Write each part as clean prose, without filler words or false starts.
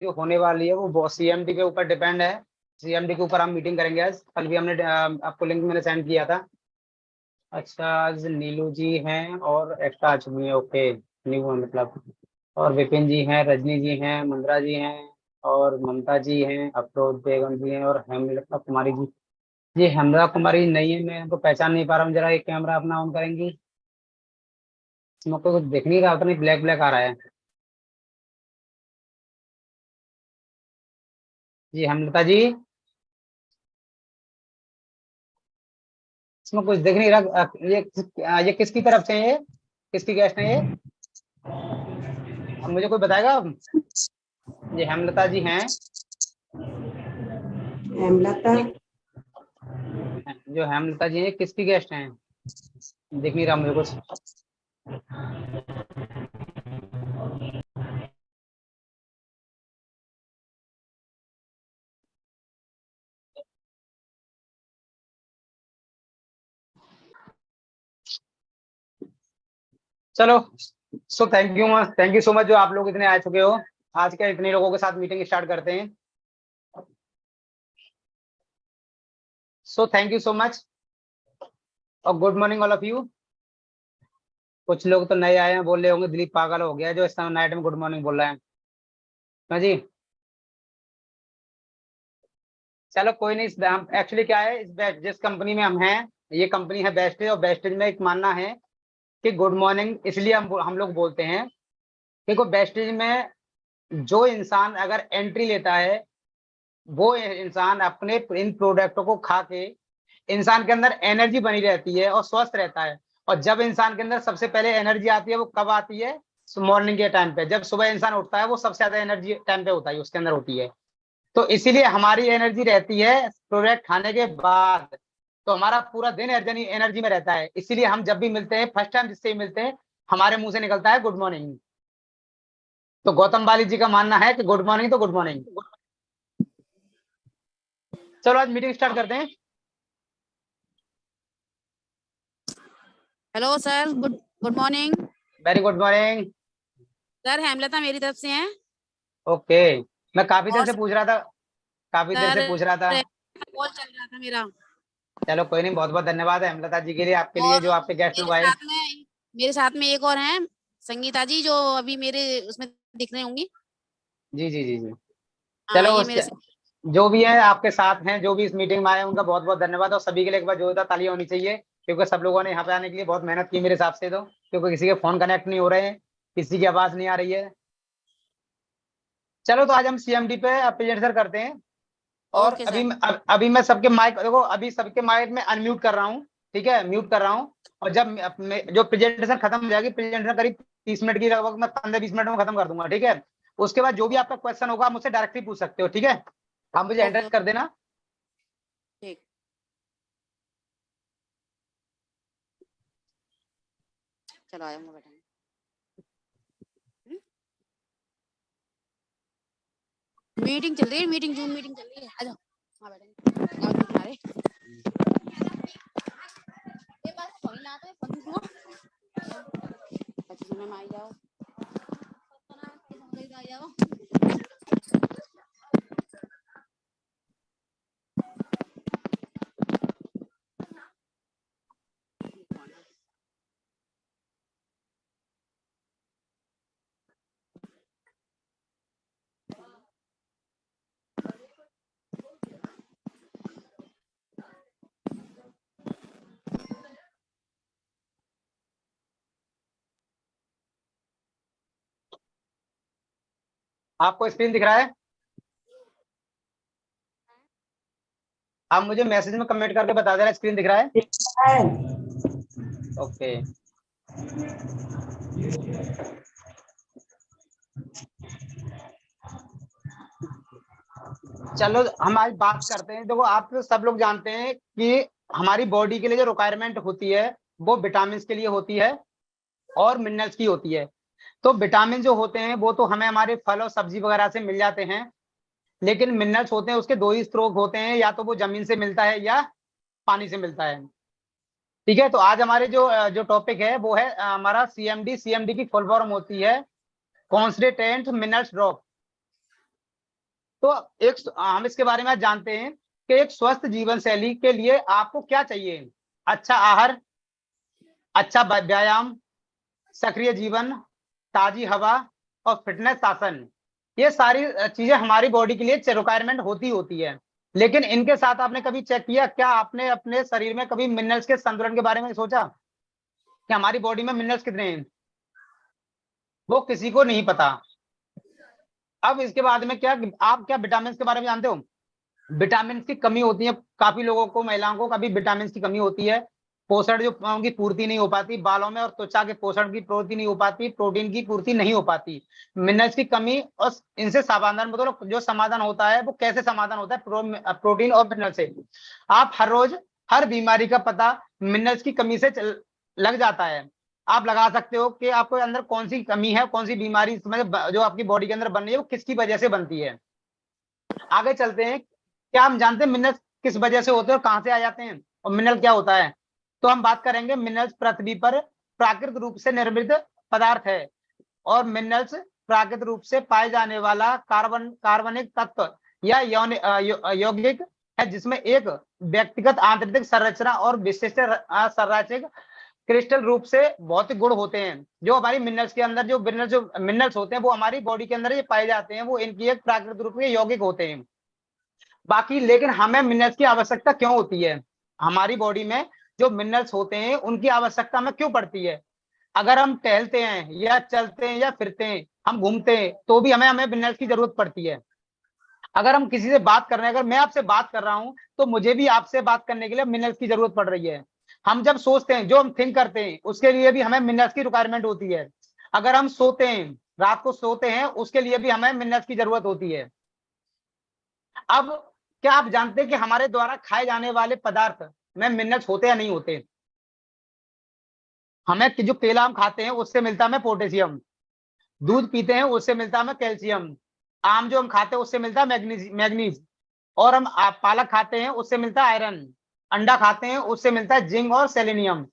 जो होने वाली है वो सीएमडी के ऊपर डिपेंड है। सीएमडी के ऊपर हम मीटिंग करेंगे आज। कल भी हमने आपको लिंक मैंने सेंड किया था। अच्छा, आज नीलू जी हैं और एक्स्ट्रा आ चुकी है। ओके, न्यू है मतलब। और विपिन जी हैं, रजनी जी हैं, मंद्रा जी हैं, और ममता जी हैं, अफरोज बेगम जी हैं, और हेमलता कुमारी जी। ये हेमलता कुमारी नहीं है, मैं इनको पहचान नहीं पा रहा हूँ। जरा एक कैमरा अपना ऑन करेंगी? इसमें कोई कुछ दिख नहीं रहा, उतना ब्लैक ब्लैक आ रहा है। जी हेमलता जी, इसमें कुछ दिख नहीं रहा। ये किसकी तरफ से है? ये किसकी गेस्ट है ये? अब मुझे कोई बताएगा? ये हेमलता जी हैं। हेमलता ये जो हेमलता जी हैं किसकी गेस्ट हैं? दिख नहीं रहा मुझे कुछ। चलो, सो थैंक यू सो मच जो आप लोग इतने आ चुके हो। आज के इतने लोगों के साथ मीटिंग स्टार्ट करते हैं। So thank you so much और good morning all of you. कुछ लोग तो नए आए हैं, बोल रहे होंगे दिलीप पागल हो गया जो इस समय नाइट में गुड मॉर्निंग बोल रहा है। हाँ जी, चलो कोई नहीं। हम एक्चुअली क्या है, जिस कंपनी में हम हैं, ये कंपनी है बेस्टेज, और बेस्टेज में एक मानना है कि गुड मॉर्निंग इसलिए हम लोग बोलते हैं क्योंकि बेस्टेज में जो इंसान अगर एंट्री लेता है, वो इंसान अपने इन प्रोडक्टों को खा के इंसान के अंदर एनर्जी बनी रहती है और स्वस्थ रहता है। और जब इंसान के अंदर सबसे पहले एनर्जी आती है वो कब आती है? मॉर्निंग के टाइम पे, जब सुबह इंसान उठता है वो सबसे ज्यादा एनर्जी टाइम पे होता है, उसके अंदर होती है। तो इसीलिए हमारी एनर्जी रहती है प्रोडक्ट खाने के बाद। तो हमारा पूरा दिन एनर्जी एनर्जी में रहता है। इसीलिए हम जब भी मिलते हैं, फर्स्ट टाइम जिससे भी मिलते हैं, हमारे मुंह से निकलता है गुड मॉर्निंग। तो गौतम बाली जी का मानना है कि गुड मॉर्निंग तो गुड मॉर्निंग। चलो आज मीटिंग स्टार्ट करते हैं। Hello sir, good good morning very good morning. Sir. Hemlata मेरी तरफ से हैं। ओके, मैं काफी देर और से पूछ रहा था। काफी देर से सर, पूछ रहा था। कॉल चल रहा था मेरा। चलो कोई नहीं, बहुत बहुत धन्यवाद है हेमलता जी के लिए, आपके लिए और जो आपके गेस्ट लोग आए। मेरे साथ में एक और हैं, संगीता जी, जो अभी मेरे उसमें दिख रही होंगी। जी जी जी जी। हाँ, चलो ये उसके मेरे साथ। जो भी है आपके साथ हैं, जो भी इस मीटिंग में आए, उनका बहुत बहुत धन्यवाद। और सभी के लिए एक बार जोरदार तालियां होनी चाहिए, क्योंकि सब लोगों ने यहाँ पे आने के लिए बहुत मेहनत की मेरे हिसाब से। तो क्योंकि किसी के फोन कनेक्ट नहीं हो रहे हैं, किसी की आवाज नहीं आ रही है। चलो तो आज हम सीएमडी पे प्रेजेंटेशन करते हैं। और ओके अभी सर। अभी मैं सबके माइक, देखो अभी सबके माइक में अनम्यूट कर रहा हूँ। ठीक है, म्यूट कर रहा हूँ। और जब जो प्रेजेंटेशन खत्म हो जाएगी, प्रेजेंटेशन करीब 30 मिनट की, लगभग मैं 15-20 मिनट में खत्म कर दूंगा। ठीक है, उसके बाद जो भी आपका क्वेश्चन होगा आप मुझसे डायरेक्टली पूछ सकते हो। ठीक है, आप मुझे ओके, एड्रेस कर देना। ठीक। चलो आया, मैं बैठा। मीटिंग चल रही है, मीटिंग जूम मीटिंग चल रही है। आ जाओ, हाँ बैठेंगे। आओ तुम्हारे ये बात कोई ना तो पंडित हुआ अच्छे में आई जाओ, आ जाओ। आपको स्क्रीन दिख रहा है? आप मुझे मैसेज में कमेंट करके बता देना स्क्रीन दिख रहा है? ओके, चलो हम आज बात करते हैं। देखो आप तो सब लोग जानते हैं कि हमारी बॉडी के लिए जो रिक्वायरमेंट होती है वो विटामिन के लिए होती है और मिनरल्स की होती है। तो विटामिन जो होते हैं वो तो हमें हमारे फल और सब्जी वगैरह से मिल जाते हैं, लेकिन मिनरल्स होते हैं उसके दो ही स्रोत होते हैं, या तो वो जमीन से मिलता है या पानी से मिलता है। ठीक है, तो आज हमारे जो जो टॉपिक है वो है हमारा सीएमडी। सीएमडी की फुल फॉर्म होती है कॉन्सनट्रेटेड मिनरल्स ड्रॉप। तो हम इसके बारे में आज जानते हैं कि एक स्वस्थ जीवन शैली के लिए आपको क्या चाहिए। अच्छा आहार, अच्छा व्यायाम, सक्रिय जीवन, ताजी हवा और फिटनेस आसन, ये सारी चीजें हमारी बॉडी के लिए रिक्वायरमेंट होती है। लेकिन इनके साथ आपने कभी चेक किया, क्या आपने अपने शरीर में कभी मिनरल्स के संतुलन के बारे में सोचा कि हमारी बॉडी में मिनरल्स कितने हैं? वो किसी को नहीं पता। अब इसके बाद में क्या, आप क्या विटामिन के बारे में जानते हो? विटामिन की कमी होती है काफी लोगों को, महिलाओं को कभी विटामिन की कमी होती है, पोषण जो उनकी पूर्ति नहीं हो पाती, बालों में और त्वचा के पोषण की पूर्ति नहीं हो पाती, प्रोटीन की पूर्ति नहीं हो पाती, मिनरल्स की कमी। और इनसे समाधान मतलब जो समाधान होता है वो कैसे समाधान होता है? प्रोटीन और मिनरल से। आप हर रोज हर बीमारी का पता मिनरल्स की कमी से लग जाता है। आप लगा सकते हो कि आपको अंदर कौन सी कमी है, कौन सी बीमारी जो आपकी बॉडी के अंदर बन रही है वो किसकी वजह से बनती है। आगे चलते हैं। क्या हम जानते हैं मिनरल्स किस वजह से होते हैं और कहां से आ जाते हैं, और मिनरल क्या होता है? तो हम बात करेंगे, मिनरल्स पृथ्वी पर प्राकृतिक रूप से निर्मित पदार्थ है, और मिनरल्स प्राकृतिक रूप से पाए जाने वाला कार्बनिक तत्व या यौगिक है, जिसमें एक व्यक्तिगत आंतरिक संरचना और विशिष्ट संरचक क्रिस्टल रूप से भौतिक गुण होते हैं। जो हमारी मिनरल्स के अंदर जो मिनरल्स होते हैं वो हमारी बॉडी के अंदर ये पाए जाते हैं, वो इनकी एक प्राकृतिक रूप के यौगिक होते हैं। बाकी लेकिन हमें मिनरल्स की आवश्यकता क्यों होती है? हमारी बॉडी में जो मिनरल्स होते हैं उनकी आवश्यकता हमें क्यों पड़ती है? अगर हम टहलते हैं या चलते हैं या फिरते हैं, हम घूमते हैं, तो भी हमें मिनरल्स की जरूरत पड़ती है। अगर हम किसी से बात कर रहे हैं, अगर मैं आपसे बात कर रहा हूं, तो मुझे भी आपसे बात करने के लिए मिनरल्स की जरूरत पड़ रही है। हम जब सोचते हैं, जो हम थिंक करते हैं, उसके लिए भी हमें मिनरल्स की रिक्वायरमेंट होती है। अगर हम सोते हैं, रात को सोते हैं, उसके लिए भी हमें मिनरल्स की जरूरत होती है। अब क्या आप जानते हैं कि हमारे द्वारा खाए जाने वाले पदार्थ में मिनरल्स होते या नहीं होते? हमें जो केला हम खाते हैं उससे मिलता है हमें पोटेशियम, दूध पीते हैं उससे मिलता है हमें कैल्शियम, आम जो हम खाते हैं उससे मिलता है मैग्नीज, और हम पालक खाते हैं उससे मिलता है आयरन, अंडा खाते हैं उससे मिलता है जिंक और सेलेनियम।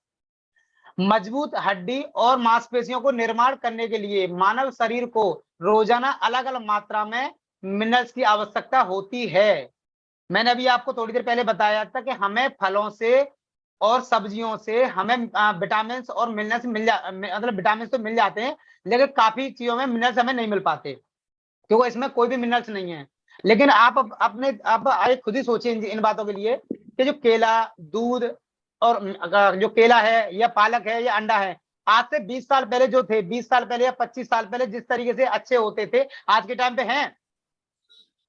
मजबूत हड्डी और मांसपेशियों को निर्माण करने के लिए मानव शरीर को रोजाना अलग अलग मात्रा में मिनरल्स की आवश्यकता होती है। मैंने अभी आपको थोड़ी देर पहले बताया था कि हमें फलों से और सब्जियों से हमें विटामिन और मिनरल्स मतलब विटामिन तो मिल जाते हैं, लेकिन काफी चीजों में मिनरल्स हमें नहीं मिल पाते क्योंकि इसमें कोई भी मिनरल्स नहीं है। लेकिन आप आए खुद ही सोचिए इन बातों के लिए कि जो केला, दूध और जो केला है या पालक है या अंडा है, आज से 20 साल पहले जो थे, 20 साल पहले या 25 साल पहले जिस तरीके से अच्छे होते थे, आज के टाइम पे हैं?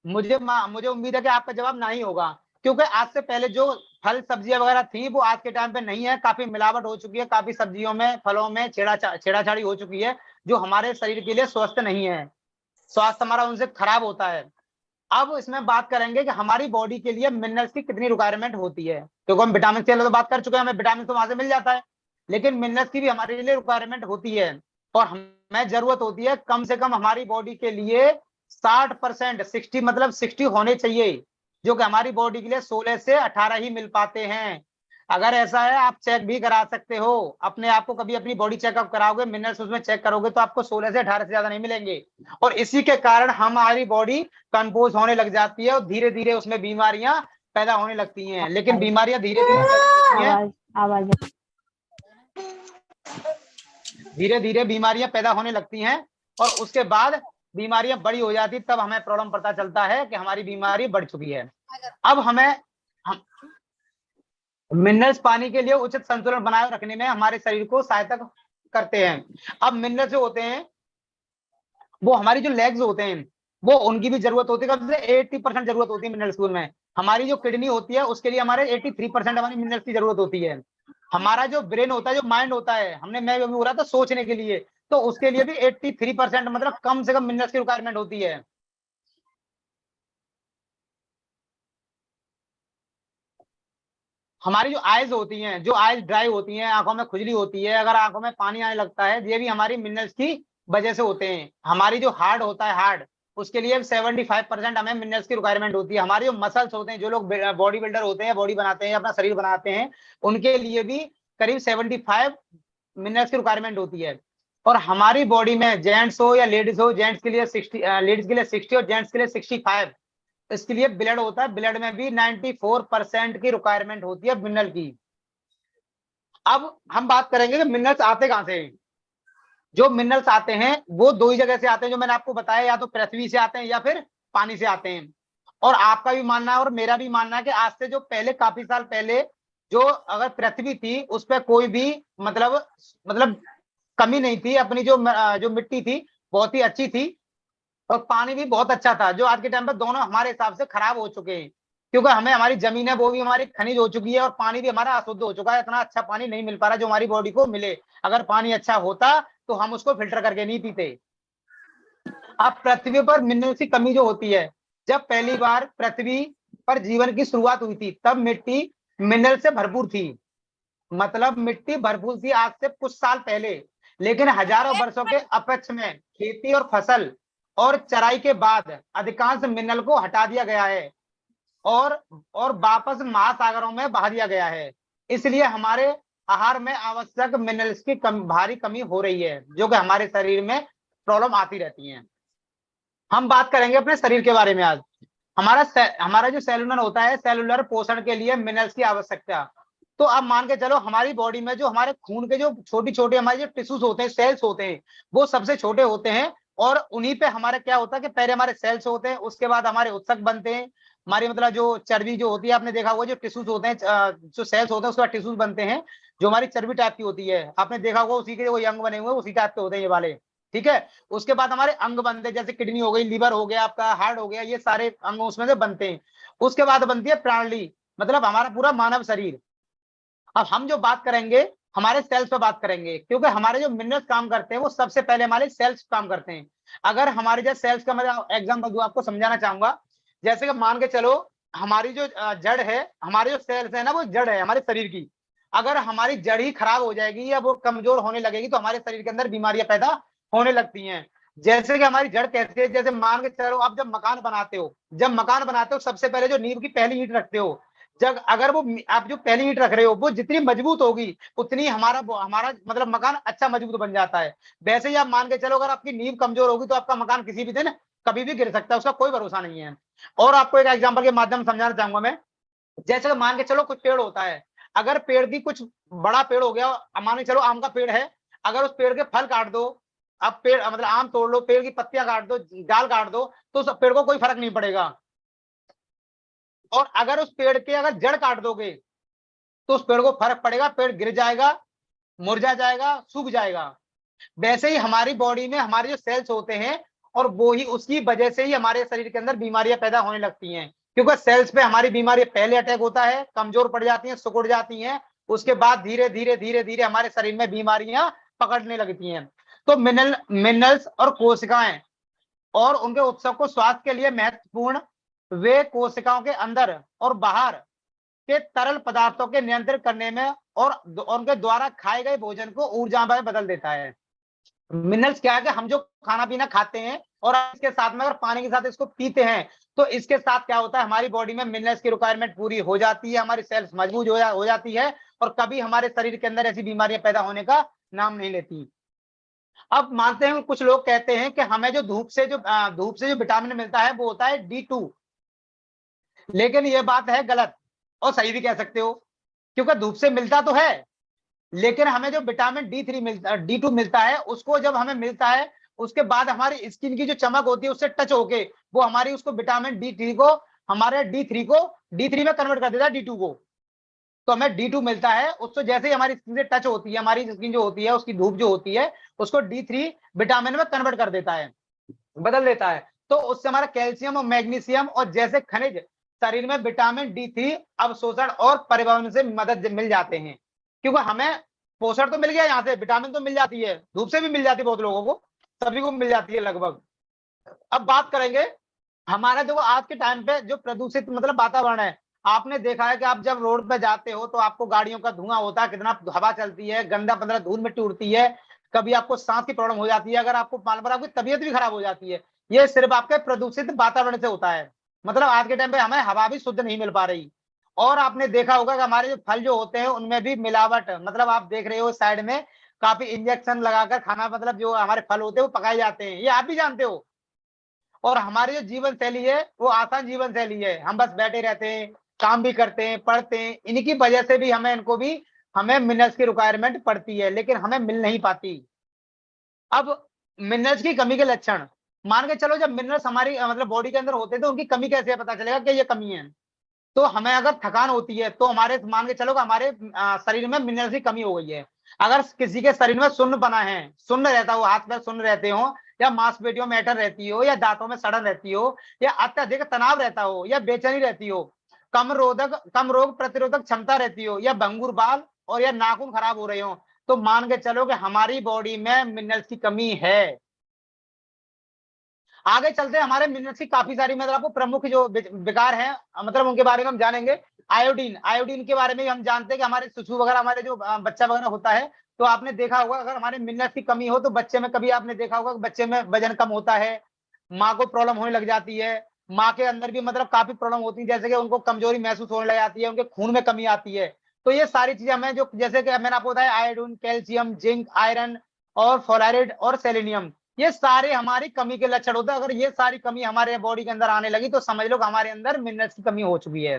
मुझे उम्मीद है कि आपका जवाब नहीं होगा, क्योंकि आज से पहले जो फल सब्जियां वगैरह थी वो आज के टाइम पे नहीं है। काफी मिलावट हो चुकी है, काफी सब्जियों में, फलों में छेड़ाछाड़ी हो चुकी है, जो हमारे शरीर के लिए स्वस्थ नहीं है। स्वास्थ्य हमारा उनसे खराब होता है। अब इसमें बात करेंगे कि हमारी बॉडी के लिए मिनरल्स की कितनी रिक्वायरमेंट होती है, क्योंकि हम विटामिन से तो बात कर चुके हैं, हमें विटामिन तो वहां से मिल जाता है, लेकिन मिनरल्स की भी हमारे लिए रिक्वायरमेंट होती है। और हमें जरूरत होती है कम से कम हमारी बॉडी के लिए 60%, 60 मतलब 60 होने चाहिए, जो कि हमारी बॉडी के लिए 16 से 18 ही मिल पाते हैं। अगर ऐसा है, आप चेक भी करा सकते हो अपने आप को, कभी अपनी बॉडी चेकअप कराओगे, मिनरल्स उसमें चेक करोगे तो आपको 16 से 18 से ज्यादा नहीं मिलेंगे। और इसी के कारण हमारी बॉडी कंपोज होने लग जाती है और धीरे धीरे उसमें बीमारियां पैदा होने लगती हैं। लेकिन बीमारियां धीरे धीरे बीमारियां पैदा होने लगती हैं, और उसके बाद बीमारियां बड़ी हो जाती, तब हमें प्रॉब्लम पता चलता है कि हमारी बीमारी बढ़ चुकी है। अब हम मिनरल्स पानी के लिए उचित संतुलन बनाए रखने में हमारे शरीर को सहायता करते हैं। अब मिनरल्स जो होते हैं वो हमारी जो लेग्स होते हैं वो उनकी भी जरूरत होती है, कम से 80% जरूरत होती है मिनरल्स में। हमारी जो किडनी होती है उसके लिए हमारे 83% हमारी मिनरल्स की जरूरत होती है। हमारा जो ब्रेन होता है, जो माइंड होता है, मैं हो रहा था सोचने के लिए, तो उसके लिए भी 83% मतलब कम से कम मिनरल्स की रिक्वायरमेंट होती है। हमारी जो आईज होती हैं, जो आईज ड्राई होती हैं, आंखों में खुजली होती है, अगर आंखों में पानी आने लगता है, ये भी हमारी मिनरल्स की वजह से होते हैं। हमारी जो हार्ट होता है, हार्ट, उसके लिए 75% हमें मिनरल्स की रिक्वायरमेंट होती है। हमारे जो मसल्स होते हैं, जो लोग बॉडी बिल्डर होते हैं, बॉडी बनाते हैं, अपना शरीर बनाते हैं, उनके लिए भी करीब 75 मिनरल्स की रिक्वायरमेंट होती है। और हमारी बॉडी में जेंट्स हो या लेडीज हो, जेंट्स के लिए 60, लेडीज के लिए 60 और जेंट्स के लिए 65 इसके लिए ब्लड होता है, ब्लड में भी 94% की रिक्वायरमेंट होती है मिनरल की। अब हम बात करेंगे कि मिनरल्स आते कहां से हैं। जो मिनरल्स आते हैं वो दो ही जगह से आते हैं, जो मैंने आपको बताया, या तो पृथ्वी से आते हैं या फिर पानी से आते हैं। और आपका भी मानना है और मेरा भी मानना है कि आज से जो पहले, काफी साल पहले, जो अगर पृथ्वी थी उस पर कोई भी मतलब कमी नहीं थी। अपनी जो मिट्टी थी बहुत ही अच्छी थी, और पानी भी बहुत अच्छा था। जो आज के टाइम पर दोनों हमारे हिसाब से खराब हो चुके हैं, क्योंकि हमें हमारी जमीन है वो भी हमारी खनिज हो चुकी है, और पानी भी हमारा अशुद्ध हो चुका है। इतना अच्छा पानी नहीं मिल पा रहा जो हमारी बॉडी को मिले। अगर पानी अच्छा होता तो हम उसको फिल्टर करके नहीं पीते। अब पृथ्वी पर मिनरल्स की कमी जो होती है, जब पहली बार पृथ्वी पर जीवन की शुरुआत हुई थी तब मिट्टी मिनरल से भरपूर थी। मतलब मिट्टी भरपूर थी आज से कुछ साल पहले, लेकिन हजारों वर्षों के अपक्ष में खेती और फसल और चराई के बाद अधिकांश मिनरल को हटा दिया गया है और वापस महासागरों में बहा दिया गया है। इसलिए हमारे आहार में आवश्यक मिनरल्स की भारी कमी हो रही है, जो कि हमारे शरीर में प्रॉब्लम आती रहती है। हम बात करेंगे अपने शरीर के बारे में आज। हमारा जो सेलुलर होता है, सेलुलर पोषण के लिए मिनरल्स की आवश्यकता। तो अब मान के चलो हमारी बॉडी में जो हमारे खून के जो छोटी छोटी हमारे जो टिश्यूज होते हैं, सेल्स होते हैं, वो सबसे छोटे होते हैं। और उन्हीं पे हमारे क्या होता है कि पहले हमारे सेल्स होते हैं, उसके बाद हमारे उत्तक बनते हैं। हमारी मतलब जो चर्बी जो होती है, आपने देखा होगा जो टिश्यूज होते हैं, जो सेल्स होते हैं उसके बाद टिश्यूज बनते हैं, जो हमारी चर्बी टाइप की होती है। आपने देखा होगा उसी के जो अंग बने हुए उसी टाइप के होते हैं ये वाले। ठीक है। उसके बाद हमारे अंग बनते हैं, जैसे किडनी हो गई, लीवर हो गया, आपका हार्ट हो गया, ये सारे अंग उसमें से बनते हैं। उसके बाद बनती है प्राणी, मतलब हमारा पूरा मानव शरीर। अब हम जो बात करेंगे हमारे सेल्स पे बात करेंगे, क्योंकि हमारे जो मिनरल्स काम करते हैं वो सबसे पहले हमारे सेल्स काम करते हैं। अगर हमारे जो सेल्स का मैं एग्जांपल दूं, आपको समझाना चाहूंगा। जैसे कि मान के चलो हमारी जो जड़ है, हमारे जो सेल्स है ना, वो जड़ है हमारे शरीर की। अगर हमारी जड़ ही खराब हो जाएगी या वो कमजोर होने लगेगी तो हमारे शरीर के अंदर बीमारियां पैदा होने लगती हैं। जैसे कि हमारी जड़ कैसे है, जैसे मान के चलो आप जब मकान बनाते हो, सबसे पहले जो नींव की पहली ईंट रखते हो, जब अगर वो आप जो पहली ईंट रख रहे हो वो जितनी मजबूत होगी उतनी हमारा हमारा मतलब मकान अच्छा मजबूत बन जाता है। वैसे ही आप मान के चलो अगर आपकी नींव कमजोर होगी तो आपका मकान किसी भी दिन कभी भी गिर सकता है, उसका कोई भरोसा नहीं है। और आपको एक एग्जांपल के माध्यम से समझाना चाहूंगा मैं। जैसे मान के चलो कुछ पेड़ होता है, अगर पेड़ की कुछ बड़ा पेड़ हो गया, मान के चलो आम का पेड़ है, अगर उस पेड़ के फल काट दो, अब पेड़ मतलब आम तोड़ लो, पेड़ की पत्तियां काट दो, डाल काट दो, तो उस पेड़ को कोई फर्क नहीं पड़ेगा। और अगर उस पेड़ के अगर जड़ काट दोगे तो उस पेड़ को फर्क पड़ेगा, पेड़ गिर जाएगा, मुरझा जाएगा, सूख जाएगा। वैसे ही हमारी बॉडी में हमारे जो सेल्स होते हैं, और वो ही उसकी वजह से ही हमारे शरीर के अंदर बीमारियां पैदा होने लगती हैं, क्योंकि सेल्स पे हमारी बीमारी पहले अटैक होता है, कमजोर पड़ जाती हैं, सिकुड़ जाती हैं, उसके बाद धीरे धीरे धीरे धीरे हमारे शरीर में बीमारियां पकड़ने लगती हैं। तो मिनरल्स और कोशिकाएं और उनके उत्सव को स्वास्थ्य के लिए महत्वपूर्ण। वे कोशिकाओं के अंदर और बाहर के तरल पदार्थों के नियंत्रित करने में और उनके द्वारा खाए गए भोजन को ऊर्जा में बदल देता है। मिनरल्स क्या है कि हम जो खाना पीना खाते हैं और इसके साथ में अगर पानी के साथ इसको पीते हैं तो इसके साथ क्या होता है, हमारी बॉडी में मिनरल्स की रिक्वायरमेंट पूरी हो जाती है, हमारी सेल्स मजबूत हो जाती है, और कभी हमारे शरीर के अंदर ऐसी बीमारियां पैदा होने का नाम नहीं लेती। अब मानते हैं कुछ लोग कहते हैं कि हमें जो धूप से जो विटामिन मिलता है वो होता है D2, लेकिन ये बात है गलत, और सही भी कह सकते हो, क्योंकि धूप से मिलता तो है, लेकिन हमें जो विटामिन D2 मिलता है, उसको जब हमें मिलता है उसके बाद हमारी स्किन की जो चमक होती है उससे टच होके वो हमारी उसको विटामिन D3 को हमारे D3 में कन्वर्ट कर देता है D2 को। तो हमें D2 मिलता है, उसको जैसे ही हमारी स्किन से टच होती है, हमारी स्किन जो होती है उसकी धूप जो होती है उसको D3 विटामिन में कन्वर्ट कर देता है, बदल देता है। तो उससे हमारा कैल्शियम और मैग्नीशियम और जैसे खनिज शरीर में विटामिन D3 अवशोषण और परिवहन से मदद मिल जाते हैं, क्योंकि हमें पोषण तो मिल गया, यहाँ से विटामिन तो मिल जाती है, धूप से भी मिल जाती है, बहुत लोगों को, सभी को मिल जाती है लगभग। अब बात करेंगे हमारा जो आज के टाइम पे जो प्रदूषित मतलब वातावरण है। आपने देखा है कि आप जब रोड पे जाते हो तो आपको गाड़ियों का धुआं होता है, कितना हवा चलती है, गंदा पंद्रह धूल मिट्टी उड़ती है, कभी आपको सांस की प्रॉब्लम हो जाती है, अगर आपको मान पर आपकी तबीयत भी खराब हो जाती है। ये सिर्फ आपके प्रदूषित वातावरण से होता है। मतलब आज के टाइम पे हमें हवा भी शुद्ध नहीं मिल पा रही। और आपने देखा होगा कि हमारे जो फल जो होते हैं उनमें भी मिलावट, मतलब आप देख रहे हो साइड में काफी इंजेक्शन लगाकर खाना, मतलब जो हमारे फल होते हैं वो पकाए जाते हैं, ये आप भी जानते हो। और हमारी जो जीवन शैली है वो आसान जीवन शैली है, हम बस बैठे रहते हैं, काम भी करते हैं, पढ़ते हैं, इन्हीं की वजह से भी हमें मिनरल्स की रिक्वायरमेंट पड़ती है, लेकिन हमें मिल नहीं पाती। अब मिनरल्स की कमी के लक्षण, मान के चलो जब मिनरल्स हमारी मतलब बॉडी के अंदर होते हैं तो उनकी कमी कैसे पता चलेगा कि ये कमी है? तो हमें अगर थकान होती है तो हमारे मान के चलो कि हमारे शरीर में मिनरल्स की कमी हो गई है। अगर किसी के शरीर में सुन्न बना है, सुन्न रहता हो, हाथ पैर सुन्न रहते हो, या मांसपेशियों में ऐंठन रहती हो, या दांतों में सड़न रहती हो, या अत्यधिक तनाव रहता हो, या बेचैनी रहती हो, कम रोग प्रतिरोधक क्षमता रहती हो, या भंगुर बाल और या नाखून खराब हो रहे हो, तो मान के चलो कि हमारी बॉडी में मिनरल्स की कमी है। आगे चलते हैं, हमारे मिनरल्स की काफी सारी मतलब आपको प्रमुख जो विकार हैं मतलब उनके बारे में हम जानेंगे। आयोडीन, आयोडीन के बारे में हम जानते हैं कि हमारे शिशु वगैरह, हमारे जो बच्चा वगैरह होता है, तो आपने देखा होगा अगर हमारे मिनरल्स की कमी हो तो बच्चे में कभी आपने देखा होगा कि बच्चे में वजन कम होता है, माँ को प्रॉब्लम होने लग जाती है, माँ के अंदर भी मतलब काफी प्रॉब्लम होती है, जैसे कि उनको कमजोरी महसूस होने लग जाती है, उनके खून में कमी आती है। तो ये सारी चीजें हमें जो जैसे कि मैंने आपको बताया आयोडीन, कैल्शियम, जिंक, आयरन और फ्लोराइड और सेलेनियम, ये सारे हमारी कमी के लक्षण होते हैं। अगर ये सारी कमी हमारे बॉडी के अंदर आने लगी तो समझ लो कि हमारे अंदर मिनरल्स की कमी हो चुकी है।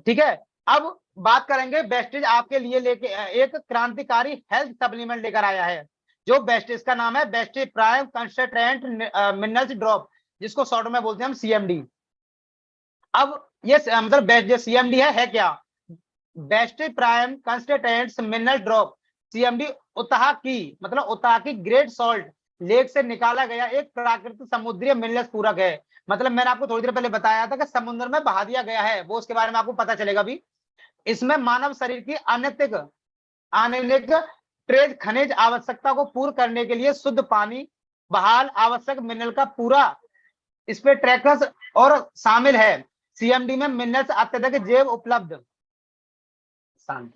ठीक है, अब बात करेंगे वेस्टेज आपके लिए लेके एक क्रांतिकारी हेल्थ सप्लीमेंट लेकर आया है। जो वेस्टेज का नाम है wastage prime concentrate minerals drop, जिसको शॉर्ट में बोलते हैं हम सीएमडी। अब ये मतलब जो सीएमडी है क्या? Wastage prime concentrate mineral drop, CMD Utah की मतलब उताह की ग्रेट सॉल्ट लेक से निकाला गया एक प्राकृतिक समुद्री मिनरल्स पूरक है। मतलब मैंने आपको थोड़ी देर पहले बताया था कि समुद्र में बहा दिया गया है, वो उसके बारे में आपको पता चलेगा भी। इसमें मानव शरीर की अनेक ट्रेस खनिज आवश्यकता को पूर्ण करने के लिए शुद्ध पानी, बहाल आवश्यक मिनरल का पूरा इसमें ट्रैकर्स और शामिल है। सीएमडी में मिनरल्स अत्यधिक जैव उपलब्ध, शांत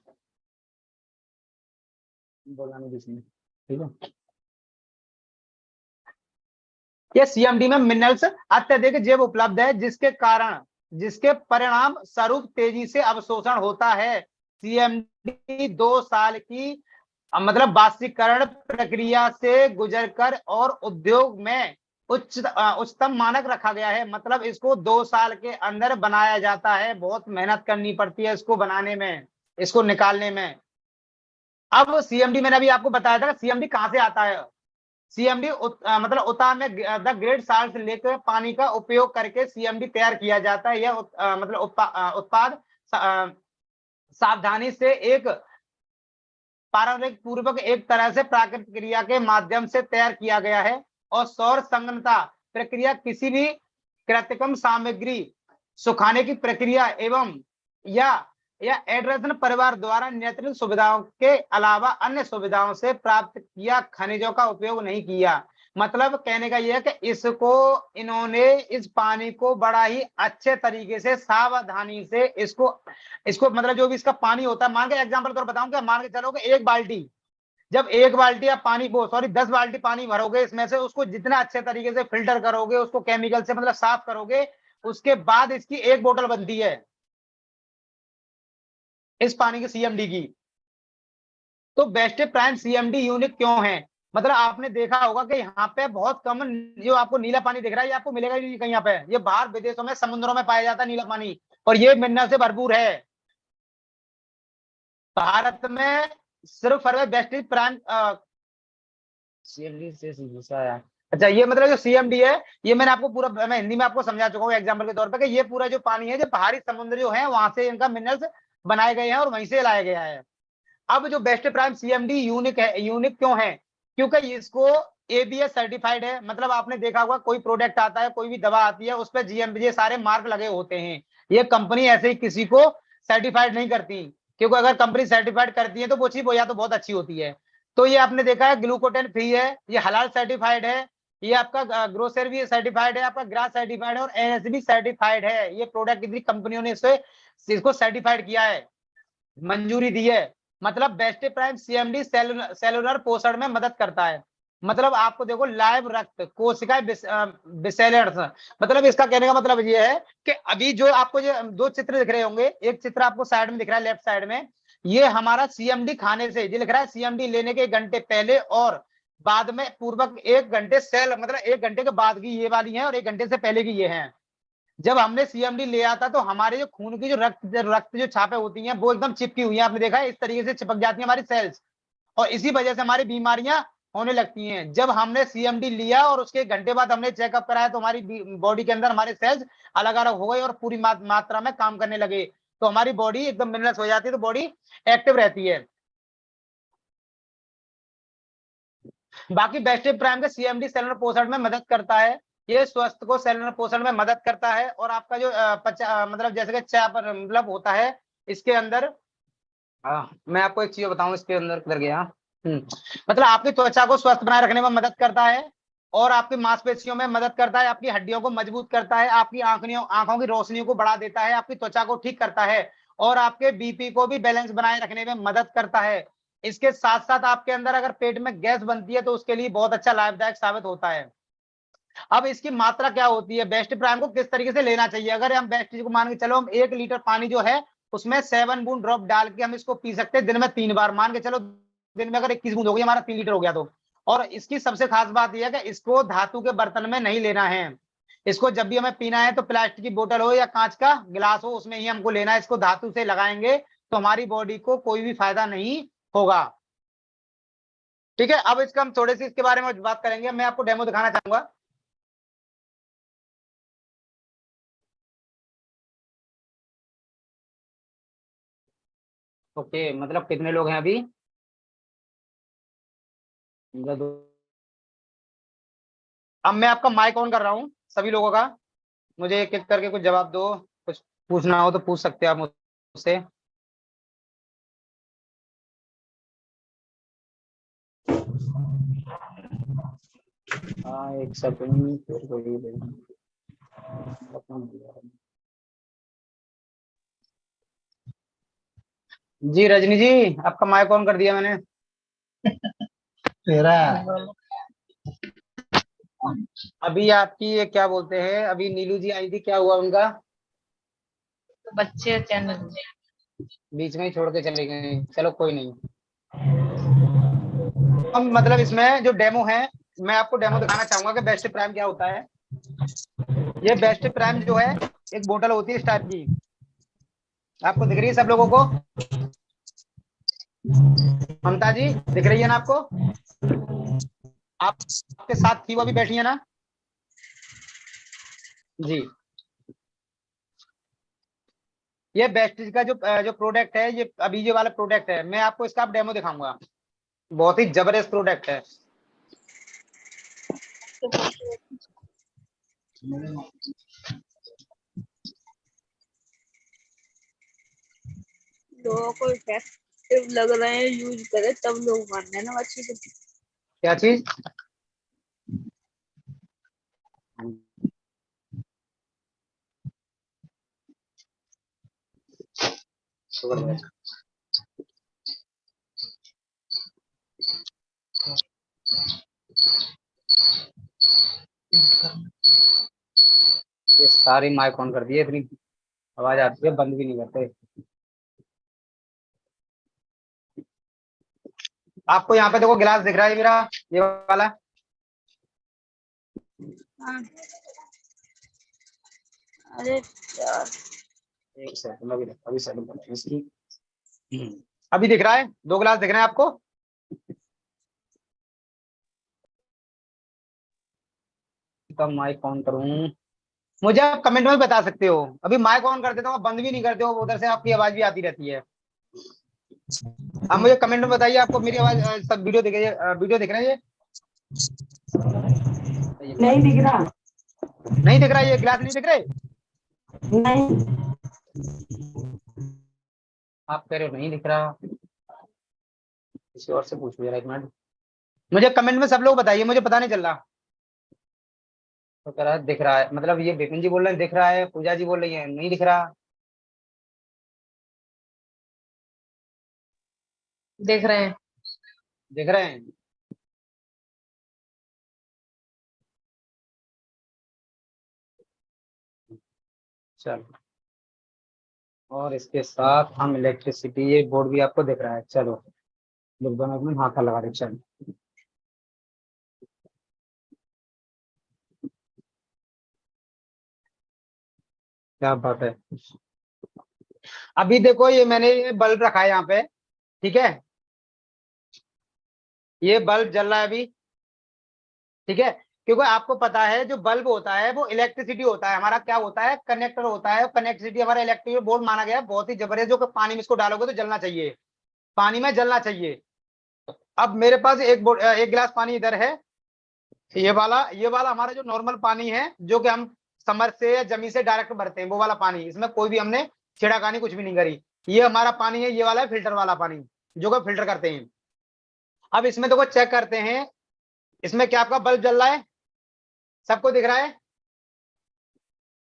बोला नहीं किसी ने, ठीक है। ये सीएमडी में मिनरल्स अत्यधिक जैव उपलब्ध है, जिसके परिणाम स्वरूप तेजी से अवशोषण होता है। सीएमडी 2 साल की मतलब वाष्पीकरण प्रक्रिया से गुजरकर और उद्योग में उच्चतम मानक रखा गया है। मतलब इसको 2 साल के अंदर बनाया जाता है, बहुत मेहनत करनी पड़ती है इसको बनाने में, इसको निकालने में। अब सीएमडी मैंने अभी आपको बताया था सीएमडी कहां से आता है। सीएमडी मतलब उताह में द ग्रेट साल्ट लेकर पानी का उपयोग करके सीएमडी तैयार किया जाता है। यह मतलब उत्पाद सावधानी से एक पारंपरिक पूर्वक एक तरह से प्राकृतिक क्रिया के माध्यम से तैयार किया गया है और सौर संघनता प्रक्रिया किसी भी कृत्रिम सामग्री सुखाने की प्रक्रिया एवं या एड्रेसन परिवार द्वारा नियंत्रित सुविधाओं के अलावा अन्य सुविधाओं से प्राप्त किया खनिजों का उपयोग नहीं किया। मतलब कहने का यह है कि इन्होंने इस पानी को बड़ा ही अच्छे तरीके से सावधानी से इसको मतलब जो भी इसका पानी होता है, मान के एग्जांपल तौर बताऊं क्या, मान के चलो कि एक बाल्टी, जब एक बाल्टी आप पानी 10 बाल्टी पानी भरोगे, इसमें से उसको जितना अच्छे तरीके से फिल्टर करोगे, उसको केमिकल से मतलब साफ करोगे, उसके बाद इसकी एक बोतल बनती है इस पानी की सीएमडी की। तो बेस्ट प्राइम सीएमडी यूनिक क्यों है? मतलब आपने देखा होगा कि यहाँ पे बहुत कम जो आपको नीला पानी दिख रहा है, ये आपको मिलेगा ही नहीं कहीं। यहाँ पे ये बाहर विदेशों में समुद्रों में पाया जाता है नीला पानी, और ये मिनरल से भरपूर है। भारत में सिर्फ बेस्ट प्राइम सीएमडी से अच्छा, ये मतलब जो सीएमडी है, ये मैंने आपको पूरा मैं हिंदी में आपको समझा चुका हूँ एग्जाम्पल के तौर पर कि ये पूरा जो पानी है जो पहाड़ी समुद्र जो है वहां से इनका मिनरल्स बनाए गए हैं और वहीं से लाया गया है। अब जो बेस्ट प्राइम सीएमडी यूनिक है, यूनिक क्यों है? क्योंकि इसको एबीएस सर्टिफाइड है। मतलब आपने देखा होगा कोई प्रोडक्ट आता है, कोई भी दवा आती है, उस पर जीएमपी सारे मार्क लगे होते हैं। ये कंपनी ऐसे ही किसी को सर्टिफाइड नहीं करती, क्योंकि अगर कंपनी सर्टिफाइड करती है तो वो चीज या तो बहुत अच्छी होती है। तो ये आपने देखा है ग्लूकोटेन फ्री है, ये हलाल सर्टिफाइड है, ये आपका ग्रोसर भी सर्टिफाइड है, आपका ग्रास सर्टिफाइड है और एनएसबी सर्टिफाइड है। ये प्रोडक्ट कितनी कंपनियों ने इसको सर्टिफाइड किया है, मंजूरी दी है। मतलब बेस्ट प्राइम सीएमडी सेलुलर पोषण में मदद करता है। मतलब आपको देखो लाइव रक्त कोशिकाएं विसेलर्स, मतलब इसका कहने का मतलब ये है कि अभी जो आपको जो 2 चित्र दिख रहे होंगे, एक चित्र आपको साइड में दिख रहा है लेफ्ट साइड में, ये हमारा सीएमडी खाने से, ये लिख रहा है सीएमडी लेने के 1 घंटे पहले और बाद में पूर्वक 1 घंटे सेल, मतलब 1 घंटे के बाद की ये वाली है और 1 घंटे से पहले की ये है। जब हमने सीएमडी लिया था तो हमारे जो खून की जो रक्त जो छापे होती हैं वो एकदम चिपकी हुई है, आपने देखा है, इस तरीके से चिपक जाती है हमारी सेल्स, और इसी वजह से हमारी बीमारियां होने लगती हैं। जब हमने सीएमडी लिया और उसके 1 घंटे बाद हमने चेकअप कराया तो हमारी बॉडी के अंदर हमारे सेल्स अलग अलग हो गए और पूरी मात्रा में काम करने लगे, तो हमारी बॉडी एकदम मिनरल्स हो जाती है, तो बॉडी एक्टिव रहती है। बाकी बेस्ट प्राइम के सीएमडी सेलुलर पोषण में मदद करता है, ये स्वस्थ को सेलुलर पोषण में मदद करता है, और आपका जो मतलब जैसे कि चाय पर मतलब होता है इसके अंदर, मैं आपको एक चीज बताऊं, इसके अंदर किधर गया, मतलब आपकी त्वचा को स्वस्थ बनाए रखने में मदद करता है, और आपकी मांसपेशियों में मदद करता है, आपकी हड्डियों को मजबूत करता है, आपकी आंखों की रोशनी को बढ़ा देता है, आपकी त्वचा को ठीक करता है, और आपके बीपी को भी बैलेंस बनाए रखने में मदद करता है। इसके साथ साथ आपके अंदर अगर पेट में गैस बनती है तो उसके लिए बहुत अच्छा लाभदायक साबित होता है। अब इसकी मात्रा क्या होती है, बेस्ट प्राइम को किस तरीके से लेना चाहिए, अगर हम बेस्ट को मान के चलो, हम 1 लीटर पानी जो है उसमें 7 बूंद ड्रॉप डाल के हम इसको पी सकते हैं दिन में 3 बार, मान के चलो दिन में अगर 21 बूंद हो गई, हमारा 3 लीटर हो गया तो। और इसकी सबसे खास बात यह है कि इसको धातु के बर्तन में नहीं लेना है, इसको जब भी हमें पीना है तो प्लास्टिक की बोतल हो या कांच का गिलास हो उसमें ही हमको लेना है, इसको धातु से लगाएंगे तो हमारी बॉडी को कोई भी फायदा नहीं होगा। ठीक है, अब इसका हम थोड़े से इसके बारे में बात करेंगे, मैं आपको डेमो दिखाना चाहूंगा। ओके, मतलब कितने लोग हैं अभी, अब मैं आपका माइक ऑन कर रहा हूँ सभी लोगों का, मुझे एक एक करके कुछ जवाब दो, कुछ पूछना हो तो पूछ सकते हैं आप मुझसे। हाँ, एक सेकंड, जी रजनी जी, आपका माइक ऑन कर दिया मैंने। तेरा अभी आपकी ये क्या बोलते हैं, अभी नीलू जी आई थी, क्या हुआ उनका, बच्चे चैनल बीच में ही छोड़ के चले गए, चलो कोई नहीं। हम मतलब इसमें जो डेमो है, मैं आपको डेमो दिखाना चाहूंगा कि बेस्ट प्राइम क्या होता है। ये बेस्ट प्राइम जो है एक बोतल होती है इस टाइप की, आपको दिख रही है सब लोगों को, ममता जी दिख रही है ना आपको, आप आपके साथ थी वो अभी बैठी है ना जी। ये बेस्टीज का जो जो प्रोडक्ट है, ये अभी जो वाला प्रोडक्ट है, मैं आपको इसका डेमो दिखाऊंगा, बहुत ही जबरदस्त प्रोडक्ट है। लोगों को इफेक्टिव लग रहे हैं, यूज करे तब लोग मान रहे हैं ना अच्छी से। क्या चीज, ये सारी माइक ऑन कर दिए, इतनी आवाज आती है, बंद भी नहीं करते। आपको यहाँ पे देखो गिलास दिख रहा है मेरा, ये वाला, हाँ। अरे यार, एक सेकंड, अभी सेकंड इसकी, अभी दिख रहा है, 2 गिलास दिख रहे हैं आपको, कब माइक ऑन करूं, मुझे आप कमेंट में बता सकते हो, अभी माइक ऑन कर देता हूँ, बंद भी नहीं करते हो, उधर से आपकी आवाज भी आती रहती है। अब मुझे कमेंट में बताइए आपको मेरी आवाज, सब वीडियो दिख रही है, वीडियो दिख रहे हैं ये, नहीं दिख रहा। नहीं दिख रहा, ये गिलास नहीं दिख रहे, नहीं, आप कह रहे हो नहीं दिख रहा, किसी और से पूछो जरा, 1 मिनट, मुझे कमेंट में सब लोग बताइए, मुझे पता नहीं चल रहा। तो कह रहा है दिख रहा है, मतलब ये विपिन जी बोल रहे हैं दिख रहा है, पूजा जी बोल रही है नहीं दिख रहा, देख रहे हैं। दिख रहे हैं, चलो, और इसके साथ हम इलेक्ट्रिसिटी, ये बोर्ड भी आपको दिख रहा है, चलो, हाँ, लगा रहे, चलो। क्या बात है। अभी देखो ये मैंने ये बल्ब रखा है यहाँ पे, ठीक है, ये बल्ब जल रहा है अभी, ठीक है, क्योंकि आपको पता है जो बल्ब होता है वो इलेक्ट्रिसिटी होता है, हमारा क्या होता है, कनेक्टर होता है, कनेक्टिविटी हमारा इलेक्ट्रिक बोर्ड माना गया है, बहुत ही जबरदस्त, जो कि पानी में इसको डालोगे तो जलना चाहिए, पानी में जलना चाहिए। अब मेरे पास एक गिलास पानी इधर है, ये वाला हमारा जो नॉर्मल पानी है, जो कि हम समर से या जमीन से डायरेक्ट भरते हैं, वो वाला पानी, इसमें कोई भी हमने छिड़कानी कुछ भी नहीं करी, ये हमारा पानी है, ये वाला है फिल्टर वाला पानी, जो कि फिल्टर करते हैं। अब इसमें देखो चेक करते हैं, इसमें क्या आपका बल्ब जल रहा है, सबको दिख रहा है,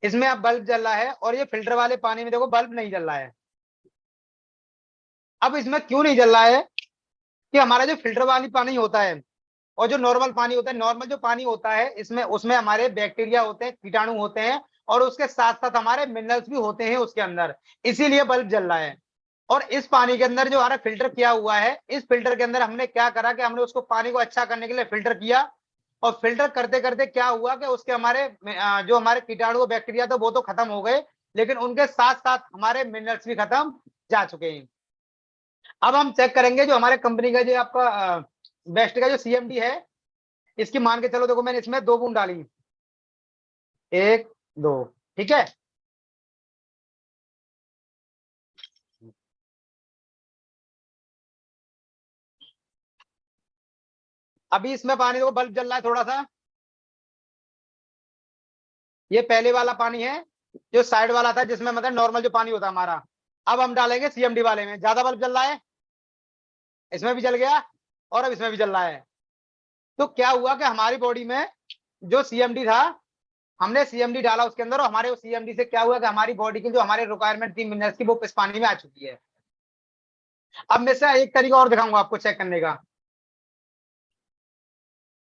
इसमें अब बल्ब जल रहा है, और ये फिल्टर वाले पानी में देखो बल्ब नहीं जल रहा है। अब इसमें क्यों नहीं जल रहा है, कि हमारा जो फिल्टर वाली पानी होता है और जो नॉर्मल पानी होता है, नॉर्मल जो पानी होता है इसमें, उसमें हमारे बैक्टीरिया होते हैं, कीटाणु होते हैं, और उसके साथ साथ हमारे मिनरल्स भी होते हैं उसके अंदर, इसीलिए बल्ब जल रहा है। और इस पानी के अंदर जो हमारा फिल्टर किया हुआ है, इस फिल्टर के अंदर हमने क्या करा कि हमने उसको पानी को अच्छा करने के लिए फिल्टर किया, और फिल्टर करते करते क्या हुआ कि उसके हमारे जो हमारे कीटाणु बैक्टीरिया थे वो तो खत्म हो गए, लेकिन उनके साथ साथ हमारे मिनरल्स भी खत्म जा चुके हैं। अब हम चेक करेंगे जो हमारे कंपनी का जो आपका बेस्ट का जो सीएमडी है, इसकी मान के चलो, देखो मैंने इसमें 2 बूंद डाली, 1 2, ठीक है, अभी इसमें पानी देखो बल्ब जल रहा है थोड़ा सा, ये पहले वाला पानी है, जो साइड वाला था जिसमें मतलब नॉर्मल जो पानी होता है हमारा। अब हम डालेंगे सीएमडी वाले में, ज्यादा बल्ब जल रहा है, इसमें भी जल गया, और अब इसमें भी जल रहा है। तो क्या हुआ कि हमारी बॉडी में जो सीएमडी था, हमने सीएमडी डाला उसके अंदर, और हमारे सीएमडी से क्या हुआ कि हमारी बॉडी की जो हमारे रिक्वायरमेंट थी मिनरल्स की, वो इस पानी में आ चुकी है। अब मैं से एक तरीका और दिखाऊंगा आपको चेक करने का,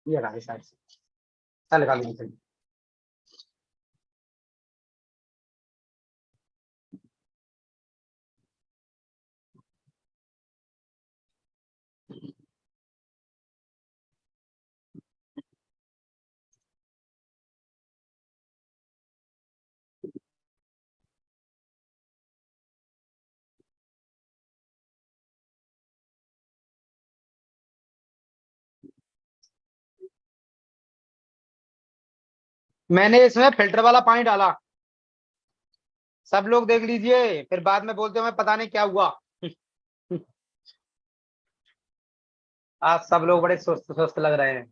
ये रहा इस साइड से, चल लगा लीजिए। मैंने इसमें फिल्टर वाला पानी डाला, सब लोग देख लीजिए, फिर बाद में बोलते हो मैं पता नहीं क्या हुआ। आप सब लोग बड़े सुस्त सुस्त लग रहे हैं,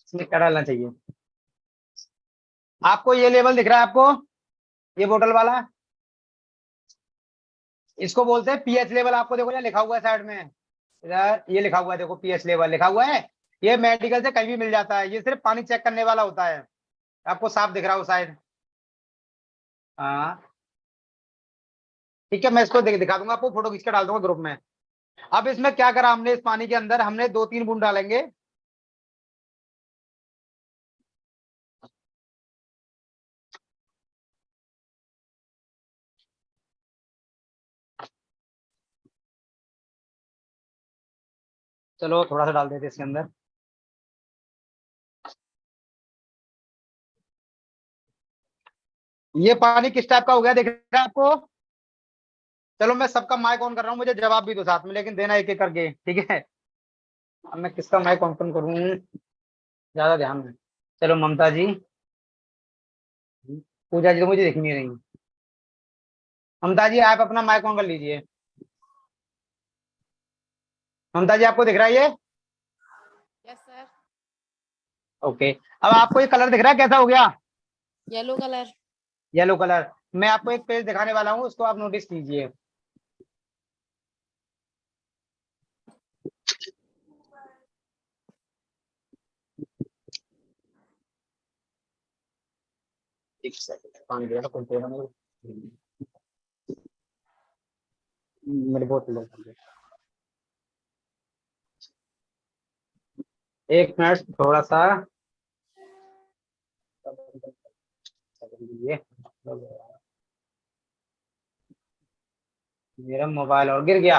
इसमें क्या डालना चाहिए, आपको ये लेवल दिख रहा है आपको, ये बोतल वाला, इसको बोलते हैं पीएच लेवल, आपको देखो यहाँ लिखा हुआ है साइड में, इधर ये लिखा हुआ है, देखो पीएच लेवल लिखा हुआ है, ये मेडिकल से कहीं भी मिल जाता है, ये सिर्फ पानी चेक करने वाला होता है, आपको साफ दिख रहा हो शायद, हाँ ठीक है, मैं इसको दिखा दूंगा आपको, फोटो खींच के डाल दूंगा ग्रुप में। अब इसमें क्या करा हमने, इस पानी के अंदर हमने 2-3 बूंद डालेंगे, चलो थोड़ा सा डाल देते इसके अंदर, ये पानी किस टाइप का हो गया, दिख रहा है आपको। चलो मैं सबका माइक ऑन कर रहा हूँ, मुझे जवाब भी दो साथ में, लेकिन देना एक एक करके, ठीक है। अब मैं किसका माइक ऑन करूँ, ज्यादा ध्यान में, चलो ममता जी, पूजा जी तो मुझे दिख नहीं रही, ममता जी आप अपना माइक ऑन कर लीजिए, ममता जी आपको दिख रहा है ये, यस सर। ओके। अब आपको ये कलर दिख रहा है कैसा हो गया, येलो कलर। Yellow colour. मैं आपको एक पेज दिखाने वाला हूँ, उसको आप नोटिस कीजिए, एक सेकंड पानी दे रहा कौन दे रहा मेरे बोतल में। एक मिनट थोड़ा सा, ये मेरा मोबाइल और गिर गया।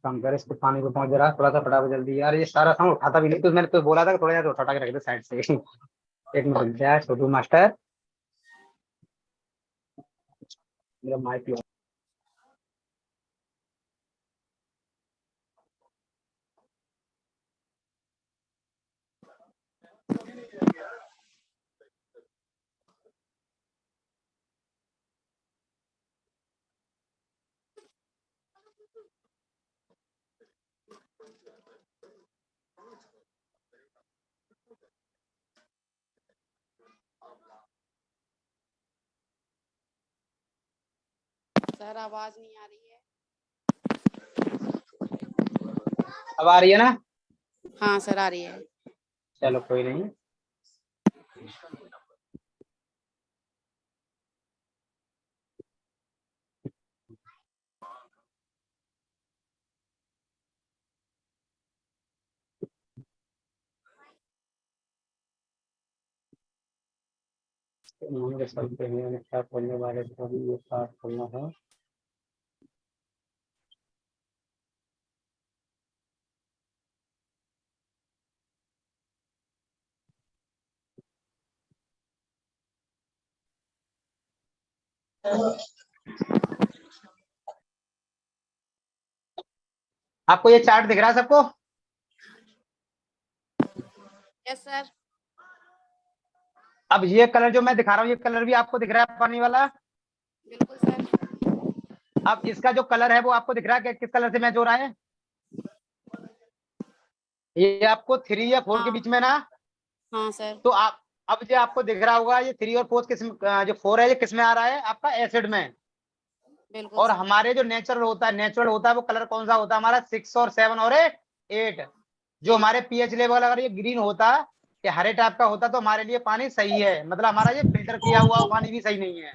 काम कर, इसको पानी को पहुंच रहा, थोड़ा सा फटाफट जल्दी यार, ये सारा साउंड उठाता भी नहीं, तो मैंने तो बोला था कि थोड़ा यार उठा के रख दे साइड से। एक मिनट रुक जा छोटू मास्टर, मेरा माइक लो। सर आवाज नहीं आ रही है। अब आ रही है ना? हाँ सर आ रही है। चलो कोई नहीं। चलते हैं, क्या खोलने वाले थे अभी, ये पार्ट खोलना है। आपको ये चार्ट दिख रहा है सबको? Yes sir. अब ये कलर जो मैं दिखा रहा हूँ, ये कलर भी आपको दिख रहा है पानी वाला? बिल्कुल सर। अब इसका जो कलर है वो आपको दिख रहा है कि किस कलर से मैच हो रहा है? ये आपको 3 या 4 के हाँ। बीच में ना? हाँ सर। तो आप अब जो आपको दिख रहा होगा ये 3 और 4 किस जो 4 है ये किस में आ रहा है? आपका एसिड में। बिल्कुल और सर। हमारे जो नेचुरल होता है वो कलर कौन सा होता है हमारा? 6 और 7 और 8। जो हमारे पीएच लेवल अगर ये ग्रीन होता, ये हरे टाइप का होता, तो हमारे लिए पानी सही है, मतलब हमारा ये फिल्टर किया हुआ पानी भी सही नहीं है।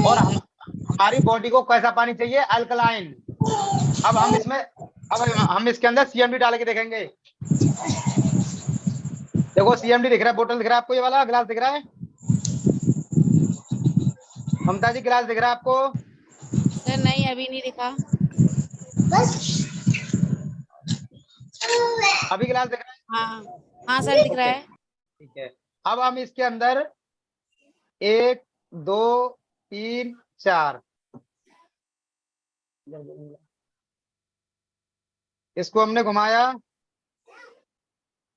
और हमारी बॉडी को कैसा पानी चाहिए? अल्कलाइन। अब हम इसके अंदर सीएमडी डाल के देखेंगे। देखो सीएमडी दिख रहा है, बोतल दिख रहा है आपको, ये वाला गिलास दिख रहा है? ममता जी गिलास दिख रहा है आपको? सर नहीं अभी नहीं दिखा। अभी गिलास दिख रहा हाँ। हाँ सर है? दिख रहा ओके है। ठीक है। अब हम इसके अंदर 1 2 3 4 इसको हमने घुमाया।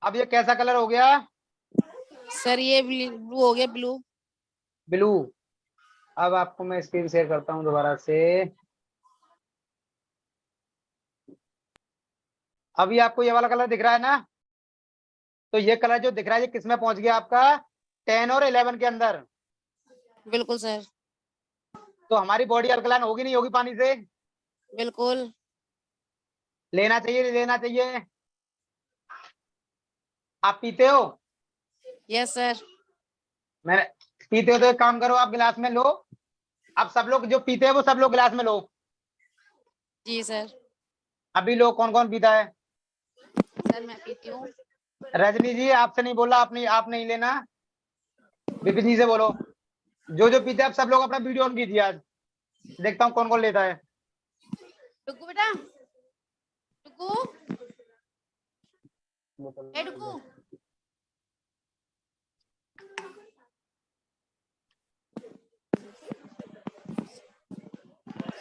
अब ये कैसा कलर हो गया? सर ये ब्लू हो गया, ब्लू। ब्लू। अब आपको मैं स्क्रीन शेयर करता हूँ दोबारा से। अभी आपको ये वाला कलर दिख रहा है ना? तो ये कलर जो दिख रहा है ये किस में पहुंच गया आपका? 10 और 11 के अंदर। बिल्कुल सर। तो हमारी बॉडी अल्कलाइन होगी नहीं होगी पानी से? बिल्कुल। लेना चाहिए नहीं लेना चाहिए? आप पीते हो? Yes sir. मैं पीते हो तो एक काम करो, आप गिलास में लो। अब सब लोग जो पीते हैं वो सब लोग गिलास में लो। जी सर। अभी लो, कौन कौन पीता है? सर मैं पीती हूँ। रजनी जी आपसे नहीं बोला, आप नहीं लेना। विपिन जी से बोलो। जो जो पीते हैं आप सब लोग अपना वीडियो ऑन कीजिए आज, देखता हूँ कौन कौन लेता है। टुकू बेटा, टुकू, ए टुकू।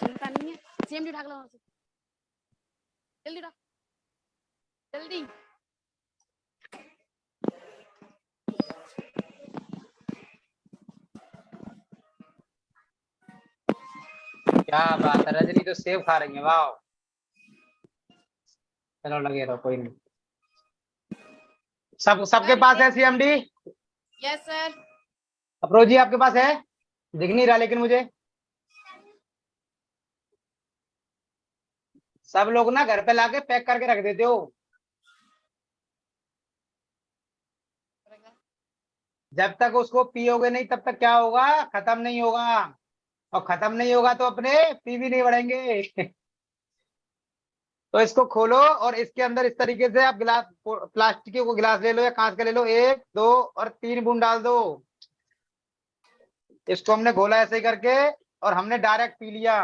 सुनता नहीं है। सीएमडी उठा के लाओ, जल्दी उठा, जल्दी। क्या बात है, रजनी तो सेब खा रही है, वाह। चलो लगे रहो, कोई नहीं। सबके सर पास है CMD? Yes sir. Afroz ji आपके पास है? दिख नहीं रहा लेकिन मुझे। सब लोग ना घर पे लाके पैक करके रख देते हो, जब तक उसको पियोगे नहीं तब तक क्या होगा? खत्म नहीं होगा। और खत्म नहीं होगा तो अपने पी भी नहीं बढ़ेंगे। तो इसको खोलो और इसके अंदर इस तरीके से आप गिलास, प्लास्टिक को गिलास ले लो या कांच का ले लो, 1 2 और 3 बूंद डाल दो। इसको हमने घोला ऐसे ही करके और हमने डायरेक्ट पी लिया।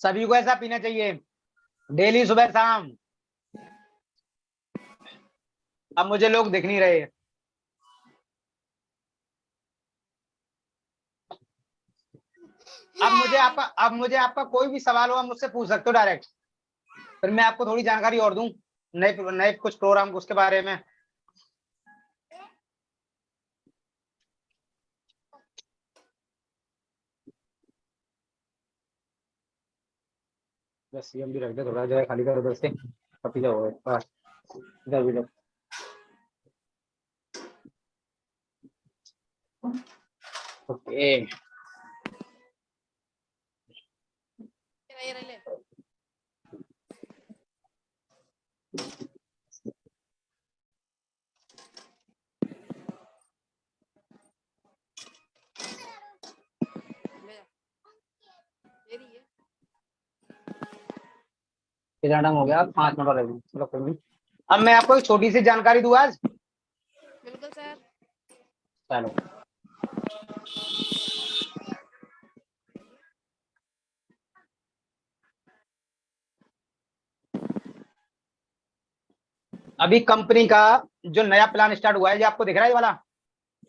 सभी को ऐसा पीना चाहिए डेली सुबह शाम। अब मुझे लोग दिख नहीं रहे। अब मुझे आपका कोई भी सवाल हो आप मुझसे पूछ सकते हो डायरेक्ट, फिर मैं आपको थोड़ी जानकारी और दूं नए नए कुछ प्रोग्राम उसके बारे में। बस सीएम भी रख दे, थोड़ा जगह खाली कर उधर से, कभी जाओ इधर भी लो। ओके ये ले ले जा, ये रही है। हो गया 5 मिनट और चलो कोई नहीं। अब मैं आपको एक छोटी सी जानकारी दूं आज। बिल्कुल सर। चलो अभी कंपनी का जो नया प्लान स्टार्ट हुआ है, ये आपको दिख रहा है ये वाला,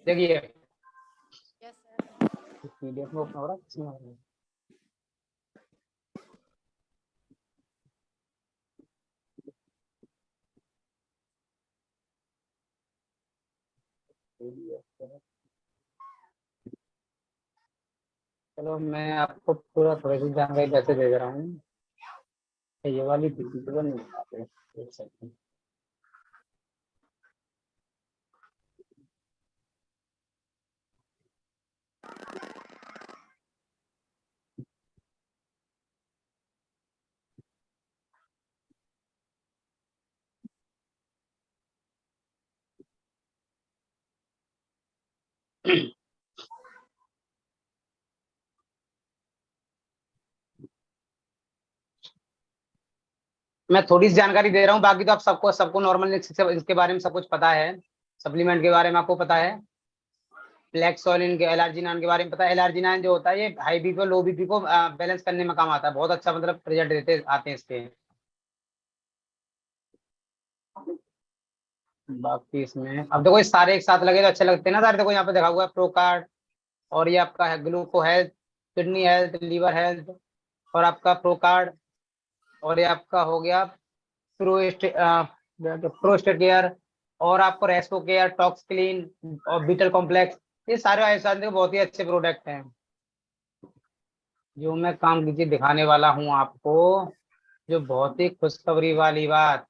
देखिए यस सर। पीडीएफ में ओपन हो रहा है। चलो मैं आपको पूरा थोड़ी सी जानकारी कैसे दे रहा हूँ। ये वाली तो नहीं दिखाते, एक सेकंड। मैं थोड़ी सी जानकारी दे रहा हूँ, बाकी तो आप सबको नॉर्मल इसके बारे में सब कुछ पता है। सप्लीमेंट के बारे में आपको पता है, फ्लेक्सोलिन के, एलर्जिनान के बारे में पता है। एलर्जिनान जो होता है ये हाई बीपी और लो बीपी को बैलेंस करने में काम आता है, बहुत अच्छा मतलब रिजल्ट देते आते हैं इसके। बाकी इसमें अब देखो ये सारे एक साथ लगे तो अच्छे लगते हैं ना सारे। देखो यहाँ पे देखा हुआ है प्रो कार्ड, और ये आपका है gluco health, kidney health, liver health, और आपका प्रो कार्ड, और ये आपका हो गया प्रोस्टेट केयर, और आपको रेस्पो केयर, टॉक्स क्लीन और बीटल कॉम्प्लेक्स। ये सारे आयुर्वेद के बहुत ही अच्छे प्रोडक्ट हैं जो मैं काम कीजिए दिखाने वाला हूँ आपको, जो बहुत ही खुशखबरी वाली बात।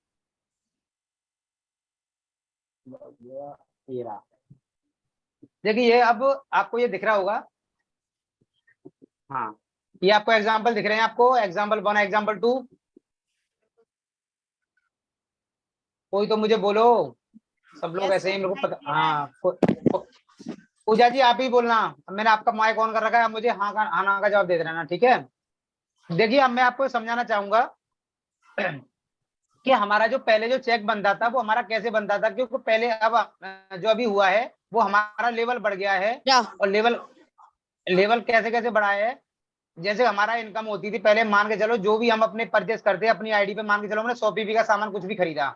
ये रहा, देखिए ये अब आपको ये दिख रहा होगा। हाँ ये आपको एग्जाम्पल दिख रहे हैं, आपको एग्जाम्पल 1 एग्जाम्पल 2। कोई तो मुझे बोलो, सब लोग Yes, ऐसे ही sir, मेरे को दिखाई पता। दे रहा है। पूजा जी आप ही बोलना, मैंने आपका माइक ऑन कर रखा है, आप मुझे हाँ का हाँ ना का जवाब दे देना, ठीक है। देखिए अब मैं आपको समझाना चाहूंगा कि हमारा जो पहले जो चेक बनता था वो हमारा कैसे बनता था, क्योंकि पहले अब जो अभी हुआ है वो हमारा लेवल बढ़ गया है। और लेवल लेवल कैसे कैसे बढ़ा है, जैसे हमारा इनकम होती थी पहले, मान के चलो जो भी हम अपने परचेस करते अपनी आईडी पे, मान के चलो हमने 100 पीवी का सामान कुछ भी खरीदा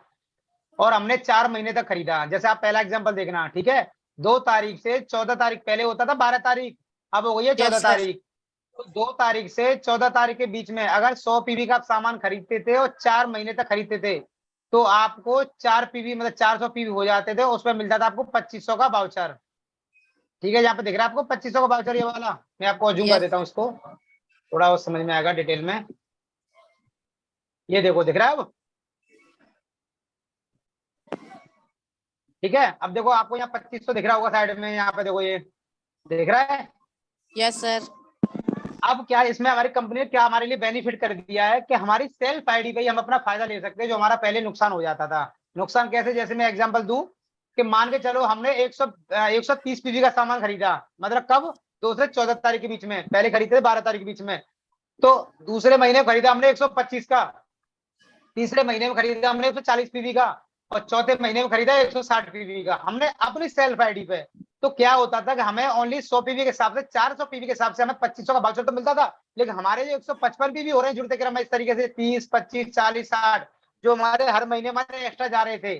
और हमने 4 महीने तक खरीदा। जैसे आप पहला एग्जांपल देखना, ठीक है। 2 तारीख से 14 तारीख, पहले होता था 12 तारीख, अब हो गई है 14 तारीख। तो 2 तारीख से 14 तारीख के बीच में अगर 100 पीवी का आप सामान खरीदते थे और 4 महीने तक खरीदते थे, तो आपको 4 पीवी मतलब 400 पीवी हो जाते थे, उसमें मिलता था आपको 2500 का वाउचर। ठीक है, यहाँ पे दिख रहा है आपको 2500 का वाउचर, ये वाला मैं आपको जूम कर देता हूँ इसको, थोड़ा और समझ में आएगा डिटेल में। ये देखो दिख रहा है अब, ठीक है। अब देखो आपको यहाँ 2500 दिख रहा होगा साइड में, यहाँ पे देखो ये दिख रहा है। Yes sir. अब क्या इसमें हमारी कंपनी ने क्या हमारे लिए बेनिफिट कर दिया है कि हमारी सेल्फ आईडी पे ही हम अपना फायदा ले सकते हैं, जो हमारा पहले नुकसान हो जाता था। नुकसान कैसे, जैसे मैं एग्जांपल दूं कि मान के चलो हमने 130 पीवी का सामान खरीदा, मतलब कब, 2 से 14 तारीख के बीच में, पहले खरीदते थे 12 तारीख के बीच में, तो दूसरे महीने खरीदा हमने 125 का, तीसरे महीने में खरीदा हमने 140 पीवी का, और चौथे महीने में खरीदा 160 पीवी का, हमने अपनी सेल्फ आईडी पे। तो क्या होता था कि हमें ओनली 100 पीवी के हिसाब से 400 पीवी के हिसाब से हमें 2500 का वाउचर तो मिलता था, लेकिन हमारे जो 155 पीवी हो रहे हैं जुड़ते क्रम में इस तरीके से 30, 25, 40, 60 जो हमारे हर महीने हमारे एक्स्ट्रा जा रहे थे,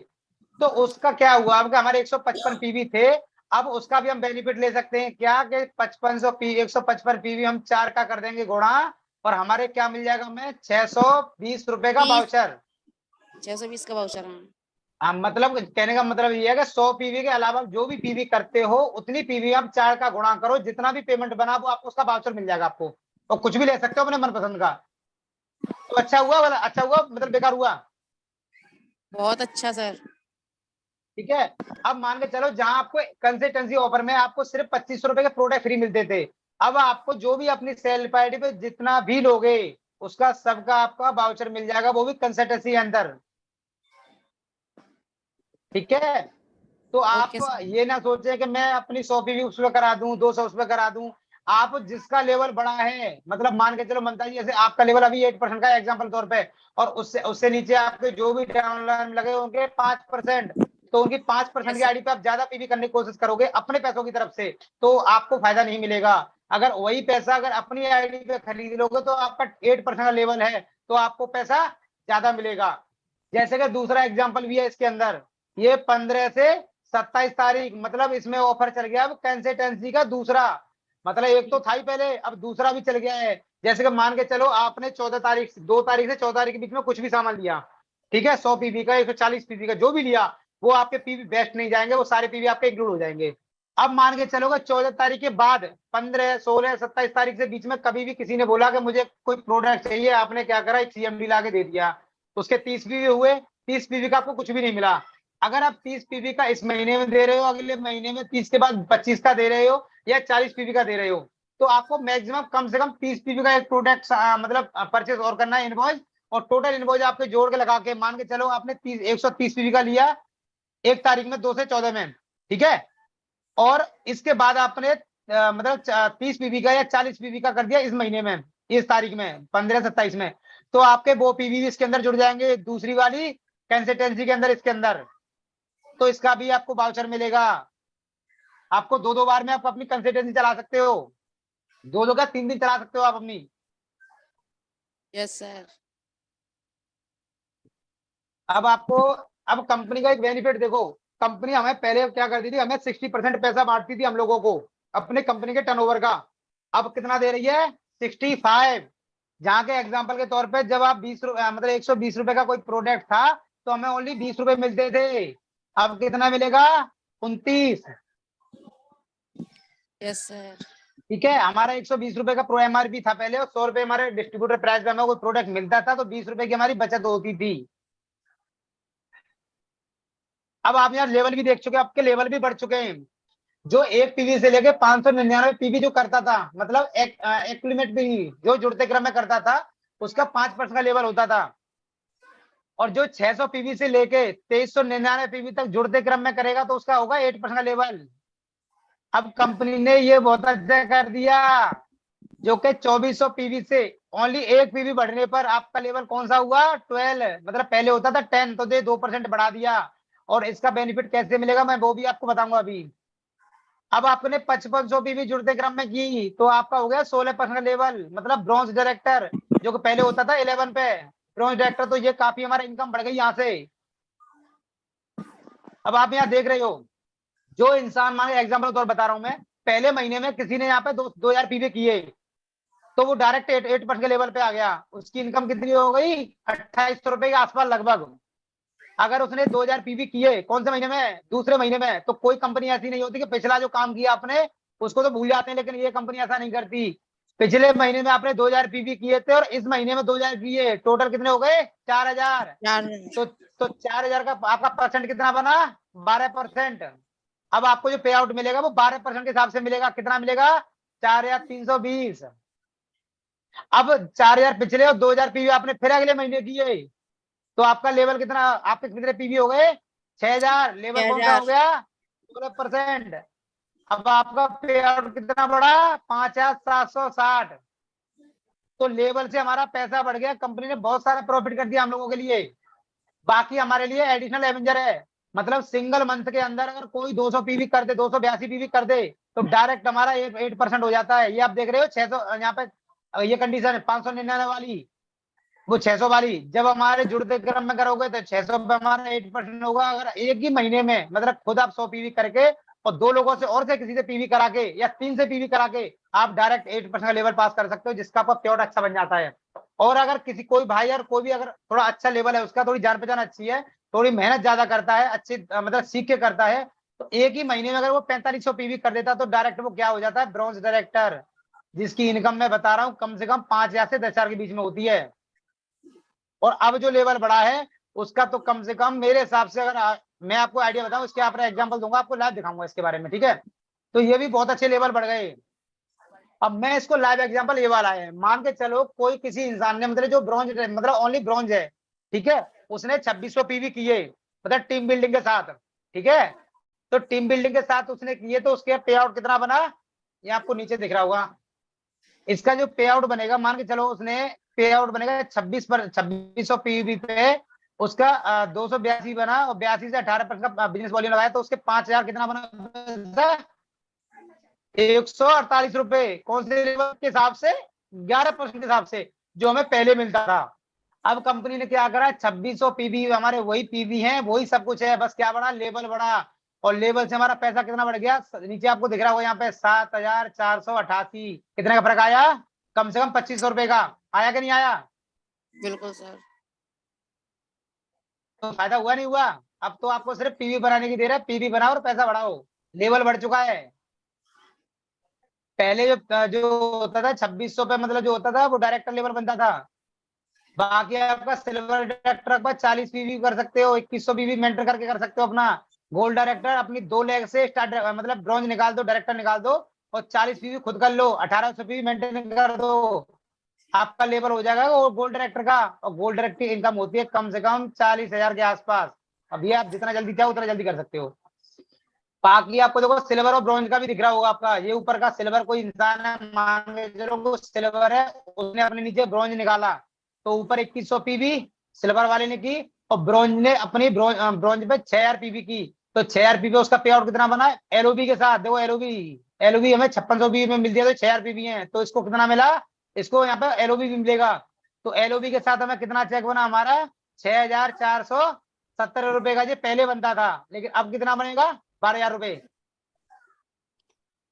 तो उसका क्या हुआ, अब हमारे 155 पीवी थे, अब उसका भी हम बेनिफिट ले सकते हैं क्या कि 5500 पी 155 पीवी हम 4 का कर देंगे गुणा, और हमारे क्या मिल जाएगा हमें 620 रुपए का 20 वाउचर। 620 का वाउचर। हाँ, मतलब कहने का मतलब ये है कि 100 पीवी के अलावा जो भी पीवी करते हो उतनी पीवी आप 4 का गुणा करो, जितना भी पेमेंट बना वो आपको उसका वाउचर मिल जाएगा आपको, और कुछ भी ले सकते हो अपने मनपसंद का। तो अच्छा हुआ वाला, अच्छा हुआ मतलब बेकार हुआ? बहुत अच्छा सर। ठीक है। अब मान के चलो जहां आपको कंसिस्टेंसी ऑफर में आपको सिर्फ 2500 रुपए के प्रोडक्ट फ्री मिलते थे, अब आपको जो भी अपनी सेल पार्टी पे जितना भी लोगे उसका सबका आपका वाउचर मिल जाएगा, वो भी कंसिस्टेंसी के अंदर। ठीक है। तो आप ओके सर। ये ना सोचे कि मैं अपनी 100 पीवी उस पे करा दूं, 200 उस पे करा दूं। आप जिसका लेवल बड़ा है, मतलब मान के चलो ममता जी जैसे आपका लेवल अभी 8% का एग्जांपल तौर पे, और उससे उससे नीचे आपके जो भी डाउनलाइन लगे होंगे 5%, तो उनकी 5% की यस सर। आईडी पे आप ज्यादा पीवी करने की कोशिश करोगे अपने पैसों की तरफ से, तो आपको फायदा नहीं मिलेगा। अगर वही पैसा अगर अपनी आईडी पे खरीद लोगे तो आपका 8% का लेवल है, तो आपको पैसा ज्यादा मिलेगा। जैसे कि दूसरा एग्जाम्पल भी है इसके अंदर, ये 15 से 27 तारीख, मतलब इसमें ऑफर चल गया अब कंसिस्टेंसी का दूसरा, मतलब एक तो था ही पहले, अब दूसरा भी चल गया है। जैसे कि मान के चलो आपने 14 तारीख 2 तारीख से 14 तारीख के बीच में कुछ भी सामान लिया, ठीक है, 100 पीवी का 140 पीवी का जो भी लिया, वो आपके पीवी बेस्ट नहीं जाएंगे, वो सारे पीवी आपके इंक्लूड हो जाएंगे। अब मान के चलोगे 14 तारीख के बाद 15, 16, 27 तारीख से बीच में कभी भी किसी ने बोला कि मुझे कोई प्रोडक्ट चाहिए, आपने क्या करा, एक सीएमडी ला के दे दिया, उसके 30 पीवी हुए, 30 पीवी का आपको कुछ भी नहीं मिला। अगर आप 30 पीवी का इस महीने में दे रहे हो, अगले महीने में 30 के बाद 25 का दे रहे हो, या 40 पीवी का दे रहे हो, तो आपको मैक्सिमम कम से कम 30 पीवी का एक प्रोडक्ट मतलब परचेस और करना है इनवॉइस, और टोटल इनवॉइस आपके जोड़ के लगा के मान के चलो आपने 130 पीवी का लिया 1 तारीख में 2 से 14 में, ठीक है, और इसके बाद आपने मतलब 30 पीवी का या 40 पीवी का कर दिया इस महीने में, इस तारीख में 15, 27 में, तो आपके वो पीवी इसके अंदर जुड़ जाएंगे दूसरी वाली कंसिस्टेंसी के अंदर, इसके अंदर, तो इसका भी आपको वाउचर मिलेगा। आपको 2-2 बार में आप अपनी कंसिस्टेंसी चला सकते हो, 2-2 का 3 दिन चला सकते हो आप अपनी। Yes sir. अब आपको, अब कंपनी का एक बेनिफिट देखो, कंपनी हमें पहले क्या करती थी, हमें 60% पैसा बांटती थी हम लोगों को अपने कंपनी के टर्नओवर का, अब कितना दे रही है 65। जहां के एग्जांपल के तौर पे जब आप 20 मतलब 120 रुपए का कोई प्रोडक्ट था तो हमें ओनली 20 रुपए मिलते थे, अब कितना मिलेगा 29। Yes sir. ठीक है, हमारा 120 रुपए का प्रो एमआरपी था पहले, और 100 रुपए हमारे डिस्ट्रीब्यूटर प्राइस पे हमें कोई प्रोडक्ट मिलता था, तो 20 रुपए की हमारी बचत होती थी। अब आप यहाँ लेवल भी देख चुके हैं, आपके लेवल भी बढ़ चुके हैं। जो एक पीवी से लेके 599 पीवी जो करता था, मतलब एक लिमिट भी जो जुड़ते क्रम में करता था उसका 5% का लेवल होता था, और जो 600 पीवी से लेके 2399 पीवी तक जुड़ते क्रम में करेगा तो उसका होगा 8% का लेवल। अब कंपनी ने ये बहुत अच्छा कर दिया, जो कि 2400 पीवी से ओनली एक पीवी बढ़ने पर आपका लेवल कौन सा हुआ 12, मतलब पहले होता था 10, तो दे 2% बढ़ा दिया। और इसका बेनिफिट कैसे मिलेगा मैं वो भी आपको बताऊंगा अभी। अब आपने 5500 पीवी जुड़ते क्रम में की तो आपका हो गया 16% लेवल, मतलब ब्रॉन्ज डायरेक्टर, जो कि पहले होता था 11 पे ब्रॉन्ज डायरेक्टर, तो ये काफी हमारा इनकम बढ़ गई यहाँ से। अब आप यहाँ देख रहे हो, जो इंसान, मान एग्जाम्पल तौर बता रहा हूं मैं, पहले महीने में किसी ने यहाँ पे 2000 पीवी किए तो वो डायरेक्ट 8% के लेवल पे आ गया, उसकी इनकम कितनी हो गई 2800 रुपए के आसपास लगभग। अगर उसने 2000 पीवी किए कौन से महीने में, दूसरे महीने में, तो कोई कंपनी ऐसी नहीं होती कि पिछला जो काम किया आपने उसको तो भूल जाते हैं, लेकिन ये कंपनी ऐसा नहीं करती। पिछले महीने में आपने 2000 पीवी किए थे और इस महीने में 2000 किए, टोटल कितने हो गए 4000। 4 तो 4000 का आपका परसेंट कितना बना 12%। अब आपको जो पे आउट मिलेगा वो 12% के हिसाब से मिलेगा, कितना मिलेगा 4320। अब 4000 पिछले और 2000 पीवी आपने फिर अगले महीने किए तो आपका लेवल कितना, आपके कितने पीवी हो गए 6000, लेवल कौन सा हो 6000। गया 16%। अब आपका पे आउट कितना बढ़ा 5760। तो लेवल से हमारा पैसा बढ़ गया, कंपनी ने बहुत सारा प्रॉफिट कर दिया हम लोगों के लिए। बाकी हमारे लिए एडिशनल एवेंजर है, मतलब सिंगल मंथ के अंदर अगर कोई 200 पीवी कर दे, 282 पीवी कर दे, तो डायरेक्ट हमारा 8% हो जाता है। ये आप देख रहे हो 600 यहाँ पे ये कंडीशन है 599 वाली, वो 600 वाली। जब हमारे जुड़ते क्रम में करोगे तो 600 पे हमारा 8% होगा। अगर एक ही महीने में मतलब खुद आप 100 पीवी करके और 2 लोगों से और से किसी से पीवी करा के या 3 से पीवी करा के आप डायरेक्ट 8% का लेवल पास कर सकते हो, जिसका आपका प्योर अच्छा बन जाता है। और अगर किसी कोई भाई यार कोई भी अगर थोड़ा अच्छा लेवल है, उसका थोड़ी जान पहचान अच्छी है, थोड़ी मेहनत ज्यादा करता है, अच्छी मतलब सीख के करता है, तो एक ही महीने में अगर वो 4500 पीवी कर देता तो डायरेक्ट वो क्या हो जाता है, ब्रॉन्ज डायरेक्टर, जिसकी इनकम मैं बता रहा हूँ कम से कम 5000 से 10,000 के बीच में होती है। और अब जो लेवल बढ़ा है उसका तो कम से कम मेरे हिसाब से, अगर मैं आपको आइडिया बताऊं, इसके आप एग्जांपल दूंगा, आपको लाइव दिखाऊंगा इसके बारे में, ठीक है। तो ये भी बहुत अच्छे लेवल बढ़ गए। अब मैं इसको लाइव एग्जांपल ये वाला है, मान के चलो कोई किसी इंसान ने मतलब जो ब्रॉन्ज मतलब ओनली ब्रॉन्ज है, ठीक है, उसने 2600 पीवी किए मतलब टीम बिल्डिंग के साथ, ठीक है। तो टीम बिल्डिंग के साथ उसने किए तो उसके पे आउट कितना बना, ये आपको नीचे दिख रहा होगा। इसका जो पे आउट बनेगा, मान के चलो उसने पे आउट बनेगा 2600 पीवी पे, उसका 282 बना और 82 से 18% का बिजनेस वॉल्यूम लगाया तो उसके 5000 कितना बना, 148 रुपए। कौन से लेवल के हिसाब से, 11% के हिसाब से, जो हमें पहले मिलता था। अब कंपनी ने क्या करा, 2600 पीवी हमारे वही पीवी हैं, वही सब कुछ है, बस क्या बढ़ा, लेवल बढ़ा। और लेवल से हमारा पैसा कितना बढ़ गया, नीचे आपको दिख रहा होगा यहाँ पे 7488, कितने का फर्क आया, कम से कम 2500 रुपए का आया कि नहीं आया। बिल्कुल सर। तो फायदा हुआ नहीं हुआ। अब तो आपको सिर्फ पीवी बनाने की देर है, पीवी बनाओ और पैसा बढ़ाओ, लेवल बढ़ चुका है। पहले जो होता था 2600 पे, मतलब जो होता था वो डायरेक्टर लेवल बनता था। बाकी आपका सिल्वर डायरेक्टर पर 40 पीवी कर सकते हो, 2100 पीवी मेंटर करके कर सकते हो अपना। गोल्ड डायरेक्टर अपनी 2 लेग से स्टार्ट, मतलब ब्रॉन्ज निकाल दो, डायरेक्टर निकाल दो और 40 पीवी खुद कर लो, 1800 पीवी मेंटेन कर दो, आपका लेवल हो जाएगा वो गोल्ड डायरेक्टर का। और गोल्ड डायरेक्टर की इनकम होती है कम से कम 40,000 के आसपास। अभी आप जितना जल्दी चाहो उतना जल्दी कर सकते हो। बाकी आपको देखो सिल्वर और ब्रॉन्ज का भी दिख रहा होगा, आपका ये ऊपर का सिल्वर कोई इंसान है, मान के चलो वो सिल्वर है, उसने अपने नीचे ब्रॉन्ज निकाला तो ऊपर 2100 पीवी सिल्वर वाले ने की, और ब्रॉन्ज ने अपनी ब्रॉन्ज पे 6000 पीवी की, तो 6000 पीवी उसका पे आउट कितना बना, एलओबी के साथ। देखो एलओबी, एलओबी हमें 5600 पीवी में मिल दिया तो 6000 पीवी है, तो इसको कितना मिला, इसको यहाँ पे एलओबी भी मिलेगा। तो एलओबी के साथ हमें कितना चेक बना हमारा, 6470 रुपए का, ये पहले बनता था, लेकिन अब कितना बनेगा, 12,000 रुपए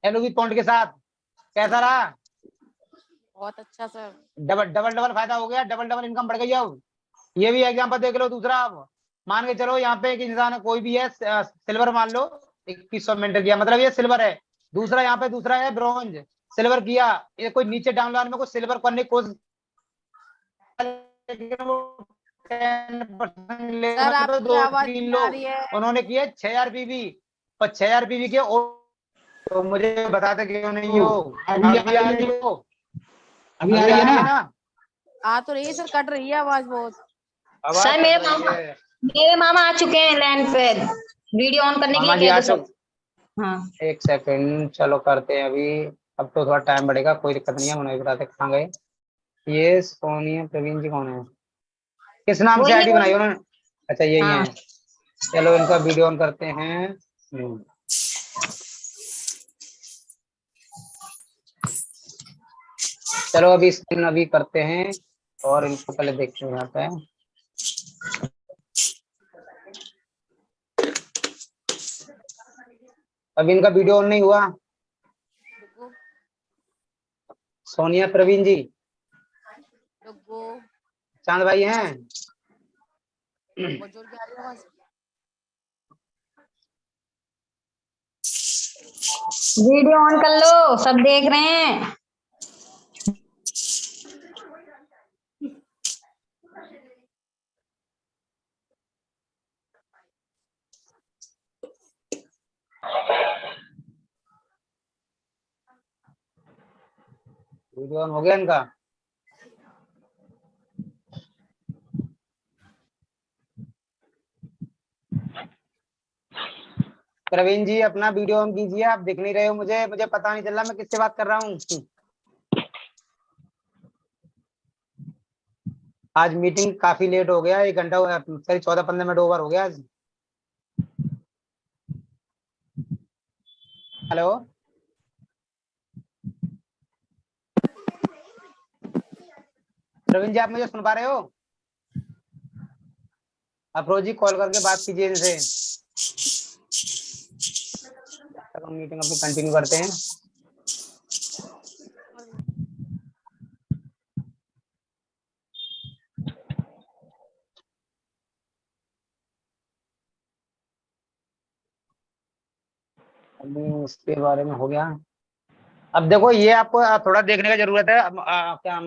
एलओबी पॉइंट के साथ। कैसा रहा, बहुत अच्छा सर। डबल डबल डबल फायदा हो गया, डबल डबल इनकम बढ़ गई। अब ये भी एग्जांपल देख लो दूसरा। अब मान के चलो यहाँ पे एक इंसान है, कोई भी है, सिल्वर मान लो, 2100 मेंटर किया, मतलब ये सिल्वर है। दूसरा यहाँ पे दूसरा है ब्रॉन्ज, सिल्वर किया, ये कोई नीचे डाउनलोड में कोई सिल्वर करने की कोशिश, लेकिन वो 10% सर लेवल पे आपकी 2 आवाज 3 नहीं आ रही लोग है। उन्होंने किए 6000 पीवी, और 6000 पीवी के, तो मुझे बताते क्यों नहीं हो। अभी अभी आ रही हो, अभी आ अभी रही आ है रही है ना? ना, आ तो रही है सर, कट रही है आवाज बहुत। आवाज सर कट रही है। मेरे मामा आ चुके हैं लैंड पे, वीडियो ऑन करने के मामा लिए जी कह आ दो सब। चुके, हाँ एक सेकंड चलो करते हैं अभी। अब तो थोड़ा टाइम बढ़ेगा, कोई दिक्कत नहीं है, उन्हें बताते कहाँ गए। ये सोनिया प्रवीण जी कौन है, किस नाम से वही है आईडी बनाई वही। उन्होंने, अच्छा यही हाँ है। चलो इनका वीडियो ऑन करते हैं। चलो अभी स्क्रीन अभी करते हैं और इनको पहले देखते हैं यहाँ पे। अभी इनका वीडियो ऑन नहीं हुआ, रुको सोनिया प्रवीण जी, रुको, चांद भाई हैं। बहुत जोर की आ रही है आवाज। वीडियो ऑन कर लो, सब देख रहे हैं। वीडियो ऑन हो गया इनका, प्रवीण जी अपना वीडियो ऑन कीजिए, आप दिख नहीं रहे हो, मुझे मुझे पता नहीं चल रहा मैं किससे बात कर रहा हूँ। आज मीटिंग काफी लेट हो गया, 1 घंटा करीब 14-15 मिनट ओवर हो गया आज। हेलो, प्रवीण जी, आप मुझे सुन पा रहे हो? अफरोज जी कॉल करके बात कीजिए इनसे। हम मीटिंग अपनी कंटिन्यू करते हैं। अभी इसके बारे में हो गया। अब देखो, ये आपको थोड़ा देखने का जरूरत है। क्या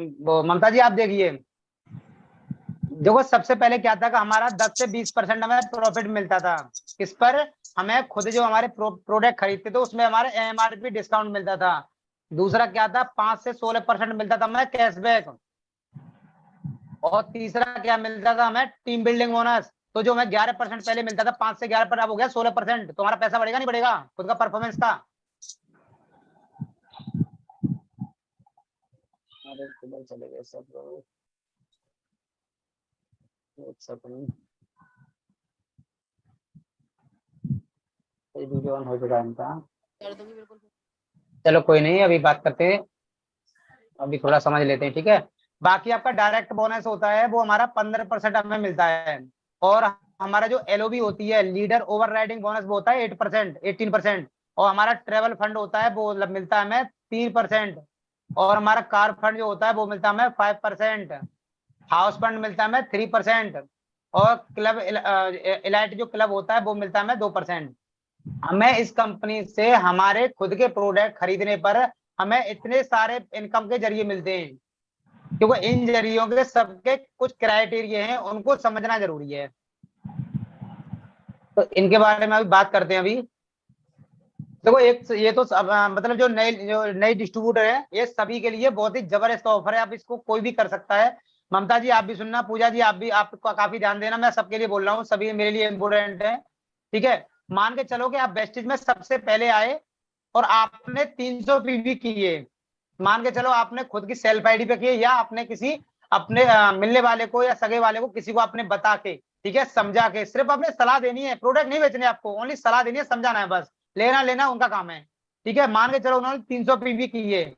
ममता जी, आप देखिए। देखो, सबसे पहले क्या था कि हमारा 10 से 20% हमें प्रॉफिट मिलता था। किस पर? हमें खुद जो हमारे प्रोडक्ट खरीदते थे उसमें हमारे एमआरपी डिस्काउंट मिलता था। दूसरा क्या था, 5 से 16% मिलता था हमें कैशबैक। और तीसरा क्या मिलता था हमें, टीम बिल्डिंग बोनस। तो जो हमें 11% पहले मिलता था, 5 से 11 पर अब हो गया 16%। तो हमारा पैसा बढ़ेगा नहीं बढ़ेगा खुद का परफॉर्मेंस का? अरे किधर चले गए सब लोग? एक सेकंड, वीडियो ऑन हो चुका है इनका। कर दूंगी बिल्कुल। चलो कोई नहीं, अभी बात करते हैं। अभी थोड़ा समझ लेते हैं, ठीक है। बाकी आपका डायरेक्ट बोनस होता है, वो हमारा 15% हमें मिलता है। और हमारा जो एलओबी होती है, लीडर ओवर राइडिंग बोनस, वो होता है 8%, 18%। और हमारा ट्रेवल फंड होता है, वो मिलता है हमें 3%। और हमारा कार फंड जो होता है वो मिलता है हमें 5%। हाउस फंड मिलता है हमें 3%। और क्लब इलाइट जो क्लब होता है वो मिलता है हमें 2%। हमें इस कंपनी से हमारे खुद के प्रोडक्ट खरीदने पर हमें इतने सारे इनकम के जरिए मिलते हैं, क्योंकि इन जरियों के सबके कुछ क्राइटेरिया हैं, उनको समझना जरूरी है। तो इनके बारे में अभी बात करते हैं। अभी देखो, एक ये तो मतलब जो नई डिस्ट्रीब्यूटर है, ये सभी के लिए बहुत ही जबरदस्त ऑफर है। आप इसको कोई भी कर सकता है। ममता जी आप भी सुनना, पूजा जी आप भी, आपको काफी ध्यान देना। मैं सबके लिए बोल रहा हूँ, सभी मेरे लिए इंपोर्टेंट है, ठीक है। मान के चलो कि आप वेस्टेज में सबसे पहले आए और आपने 300 पीवी किए। मान के चलो आपने खुद की सेल्फ आईडी पे किए, या आपने किसी अपने मिलने वाले को या सगे वाले को, किसी को आपने बता के, ठीक है, समझा के, सिर्फ आपने सलाह देनी है, प्रोडक्ट नहीं बेचने आपको, ओनली सलाह देनी है, समझाना है बस। लेना लेना उनका काम है, ठीक है। मान के चलो उन्होंने 300 पीवी किए,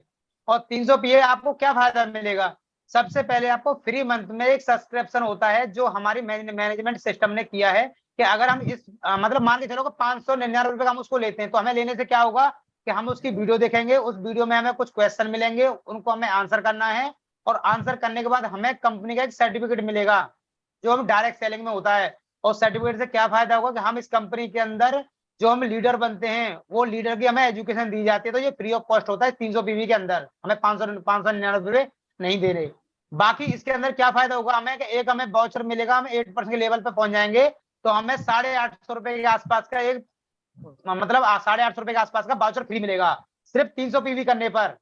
और 300 पीए आपको क्या फायदा मिलेगा? सबसे पहले आपको फ्री मंथ में एक सब्सक्रिप्शन होता है, जो हमारी मैनेजमेंट सिस्टम ने किया है, कि अगर हम इस मतलब मान के चलो कि 599 का हम उसको लेते हैं, तो हमें लेने से क्या होगा कि हम उसकी वीडियो देखेंगे, उस वीडियो में हमें कुछ क्वेश्चन मिलेंगे, उनको हमें आंसर करना है। और आंसर करने के बाद हमें कंपनी का एक सर्टिफिकेट मिलेगा, जो हम डायरेक्ट सेलिंग में होता है। और सर्टिफिकेट से क्या फायदा होगा कि हम इस कंपनी के अंदर जो हम लीडर बनते हैं, वो लीडर की हमें एजुकेशन दी जाती है। तो ये फ्री ऑफ कॉस्ट होता है 300 पीवी के अंदर, हमें 599 नहीं दे रहे। बाकी इसके अंदर क्या फायदा होगा हमें कि एक हमें वाउचर मिलेगा, हम 8% के लेवल पे पहुंच जाएंगे, तो हमें 850 रुपए के आसपास का एक, मतलब 850 रुपए के आसपास का वाउचर फ्री मिलेगा, सिर्फ 300 पीवी करने पर।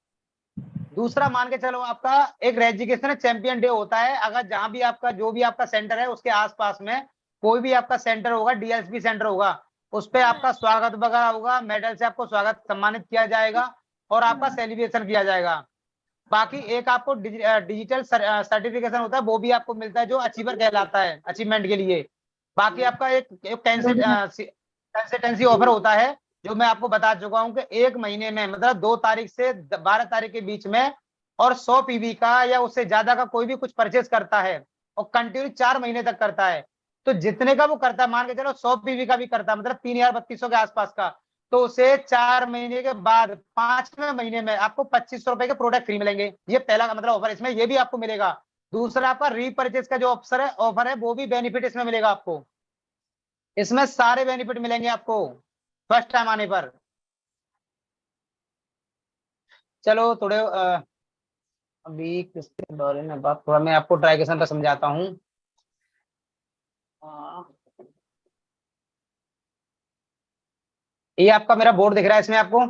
दूसरा मान के चलो, आपका एक रेजिग्नेशन चैंपियन डे होता है। अगर जहां भी आपका जो भी आपका सेंटर है उसके आसपास में कोई भी आपका सेंटर होगा, डीएसपी सेंटर होगा, उस पर आपका स्वागत वगैरह होगा, मेडल से आपको स्वागत सम्मानित किया जाएगा, और आपका सेलिब्रेशन किया जाएगा। बाकी एक आपको डिजिटल सर्टिफिकेशन होता है, वो भी आपको मिलता है, जो अचीवर कहलाता है, अचीवमेंट के लिए। बाकी आपका एक कंसिस्टेंसी ऑफर होता है, जो मैं आपको बता चुका हूं कि 1 महीने में, मतलब 2 तारीख से 12 तारीख के बीच में, और 100 पीवी का या उससे ज्यादा का कोई भी कुछ परचेज करता है, और कंटिन्यू 4 महीने तक करता है, तो जितने का वो करता है, मान के चलो 100 पीवी का भी करता है, मतलब 3,3200 के आसपास का, तो उसे 4 महीने के बाद 5वें महीने में आपको 2500 रुपए के प्रोडक्ट फ्री मिलेंगे। ये पहला मतलब ऑफर इसमें ये भी आपको मिलेगा। दूसरा आपका रीपरचेज का जो ऑफर है वो भी बेनिफिट इसमें मिलेगा आपको। इसमें सारे बेनिफिट मिलेंगे आपको फर्स्ट टाइम आने पर। चलो थोड़े अभी किसके बारे में बात, थोड़ा मैं आपको ट्राइकेशन पर समझाता हूँ। ये आपका मेरा बोर्ड दिख रहा है, इसमें आपको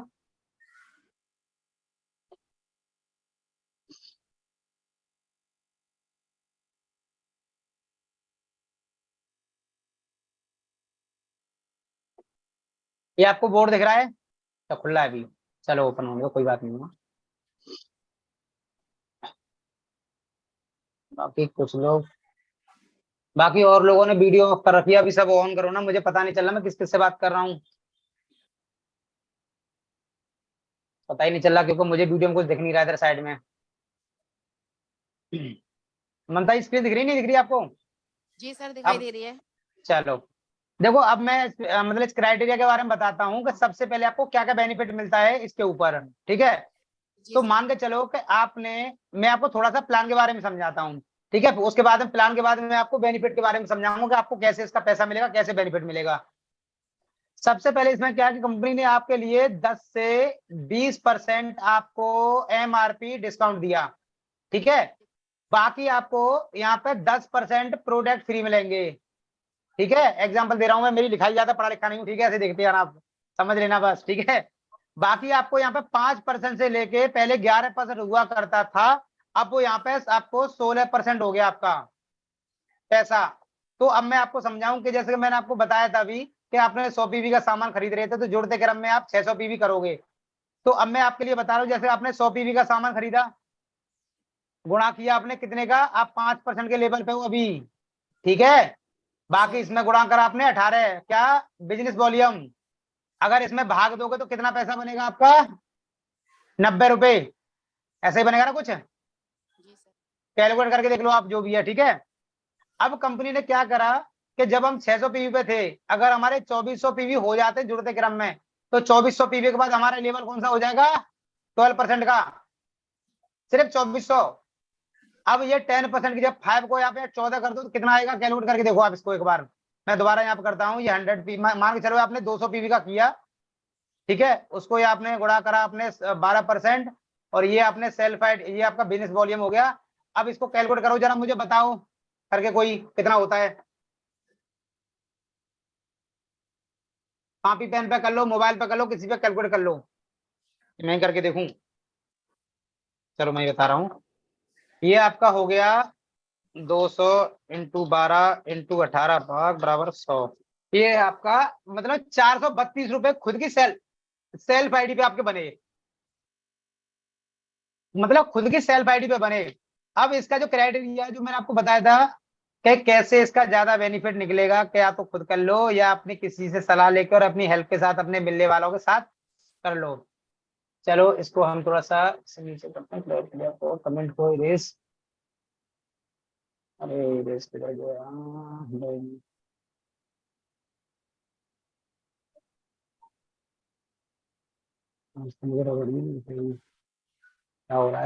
ये आपको बोर्ड दिख रहा है, तो खुला है अभी। चलो ओपन होगा, कोई बात नहीं है। बाकी कुछ लोग, बाकी और लोगों ने वीडियो ऑफ कर रखी है, अभी सब ऑन करो ना, मुझे पता नहीं चल रहा मैं किस किस से बात कर रहा हूँ। पता ही नहीं चल रहा क्योंकि मुझे वीडियो में कुछ दिख नहीं रहा है इधर साइड में। ममता स्क्रीन दिख रही नहीं दिख रही आपको? जी सर दिखाई अब दे रही है। चलो देखो, अब मैं मतलब इस क्राइटेरिया के बारे में बताता हूँ कि सबसे पहले आपको क्या क्या बेनिफिट मिलता है इसके ऊपर, ठीक है। जी तो सर। मान के चलो कि आपने, मैं आपको थोड़ा सा प्लान के बारे में समझाता हूँ, ठीक है। उसके बाद में प्लान के बाद में मैं आपको बेनिफिट के बारे में समझाऊंगा कि आपको कैसे इसका पैसा मिलेगा, कैसे बेनिफिट मिलेगा। सबसे पहले इसमें क्या है कि कंपनी ने आपके लिए 10 से 20% आपको एमआरपी डिस्काउंट दिया, ठीक है। बाकी आपको यहाँ पे 10% प्रोडक्ट फ्री मिलेंगे, ठीक है। एग्जांपल दे रहा हूं मैं, मेरी लिखाई ज्यादा पढ़ा लिखा नहीं हूँ, ठीक है, ऐसे देखते हैं आप, समझ लेना बस, ठीक है। बाकी आपको यहाँ पे 5% से लेके पहले 11% हुआ करता था, अब वो यहाँ पे आपको 16% हो गया आपका पैसा। तो अब मैं आपको समझाऊं कि जैसे कि मैंने आपको बताया था अभी कि आपने 100 पीवी का सामान खरीद रहे थे तो जुड़ते क्रम में आप 600 पीवी करोगे। तो अब मैं आपके लिए बता रहा हूँ, जैसे आपने 100 पीवी का सामान खरीदा, गुणा किया आपने कितने का, आप 5% के लेवल पे हो अभी, ठीक है। बाकी इसमें गुणा कर आपने 18, क्या, बिजनेस वॉल्यूम। अगर इसमें भाग दोगे तो कितना पैसा बनेगा आपका, 90 रुपए, ऐसे ही बनेगा ना कुछ, जी सर। कैलकुलेट करके देख लो आप जो भी है, ठीक है। अब कंपनी ने क्या करा कि जब हम 600 पीवी पे थे, अगर हमारे 2400 पीवी हो जाते जुड़ते क्रम में, तो 2400 पीवी के बाद हमारा लेवल कौन सा हो जाएगा, 12% का, सिर्फ 2400। अब ये 10% की जब 5 को यहाँ पे 14 कर दो तो कितना आएगा, कैलकुलेट करके देखो आप इसको एक बार। मैं दोबारा यहाँ पे करता हूँ, ये 100 पी मान के चलो आपने 200 पीवी का किया, ठीक है। उसको ये आपने गुणा करा आपने 12%, और ये आपने सेल्फ एड, ये आपका बिजनेस वॉल्यूम हो गया। अब इसको कैलकुलेट करो जरा, मुझे बताओ करके कोई कितना होता है। कॉपी पेन पे कर लो, मोबाइल पे कर लो, किसी पे कैलकुलेट कर लो, मैं करके देखूं। चलो मैं बता रहा हूँ, ये आपका हो गया 200 इंटू 12 इंटू 18 भाग बराबर 100। ये आपका मतलब 432 रुपए खुद की सेल्फ आईडी पे आपके बने, मतलब खुद की सेल्फ आईडी पे बने। अब इसका जो क्राइटेरिया है जो मैंने आपको बताया था कि कैसे इसका ज्यादा बेनिफिट निकलेगा, कि या तो खुद कर लो या अपनी किसी से सलाह लेकर और अपनी हेल्प के साथ अपने मिलने वालों के साथ कर लो। चलो इसको हम थोड़ा सा नीचे करते हैं, कमेंट को इरेज, अरे इरेज किधर गया, मुझे क्या हो रहा है।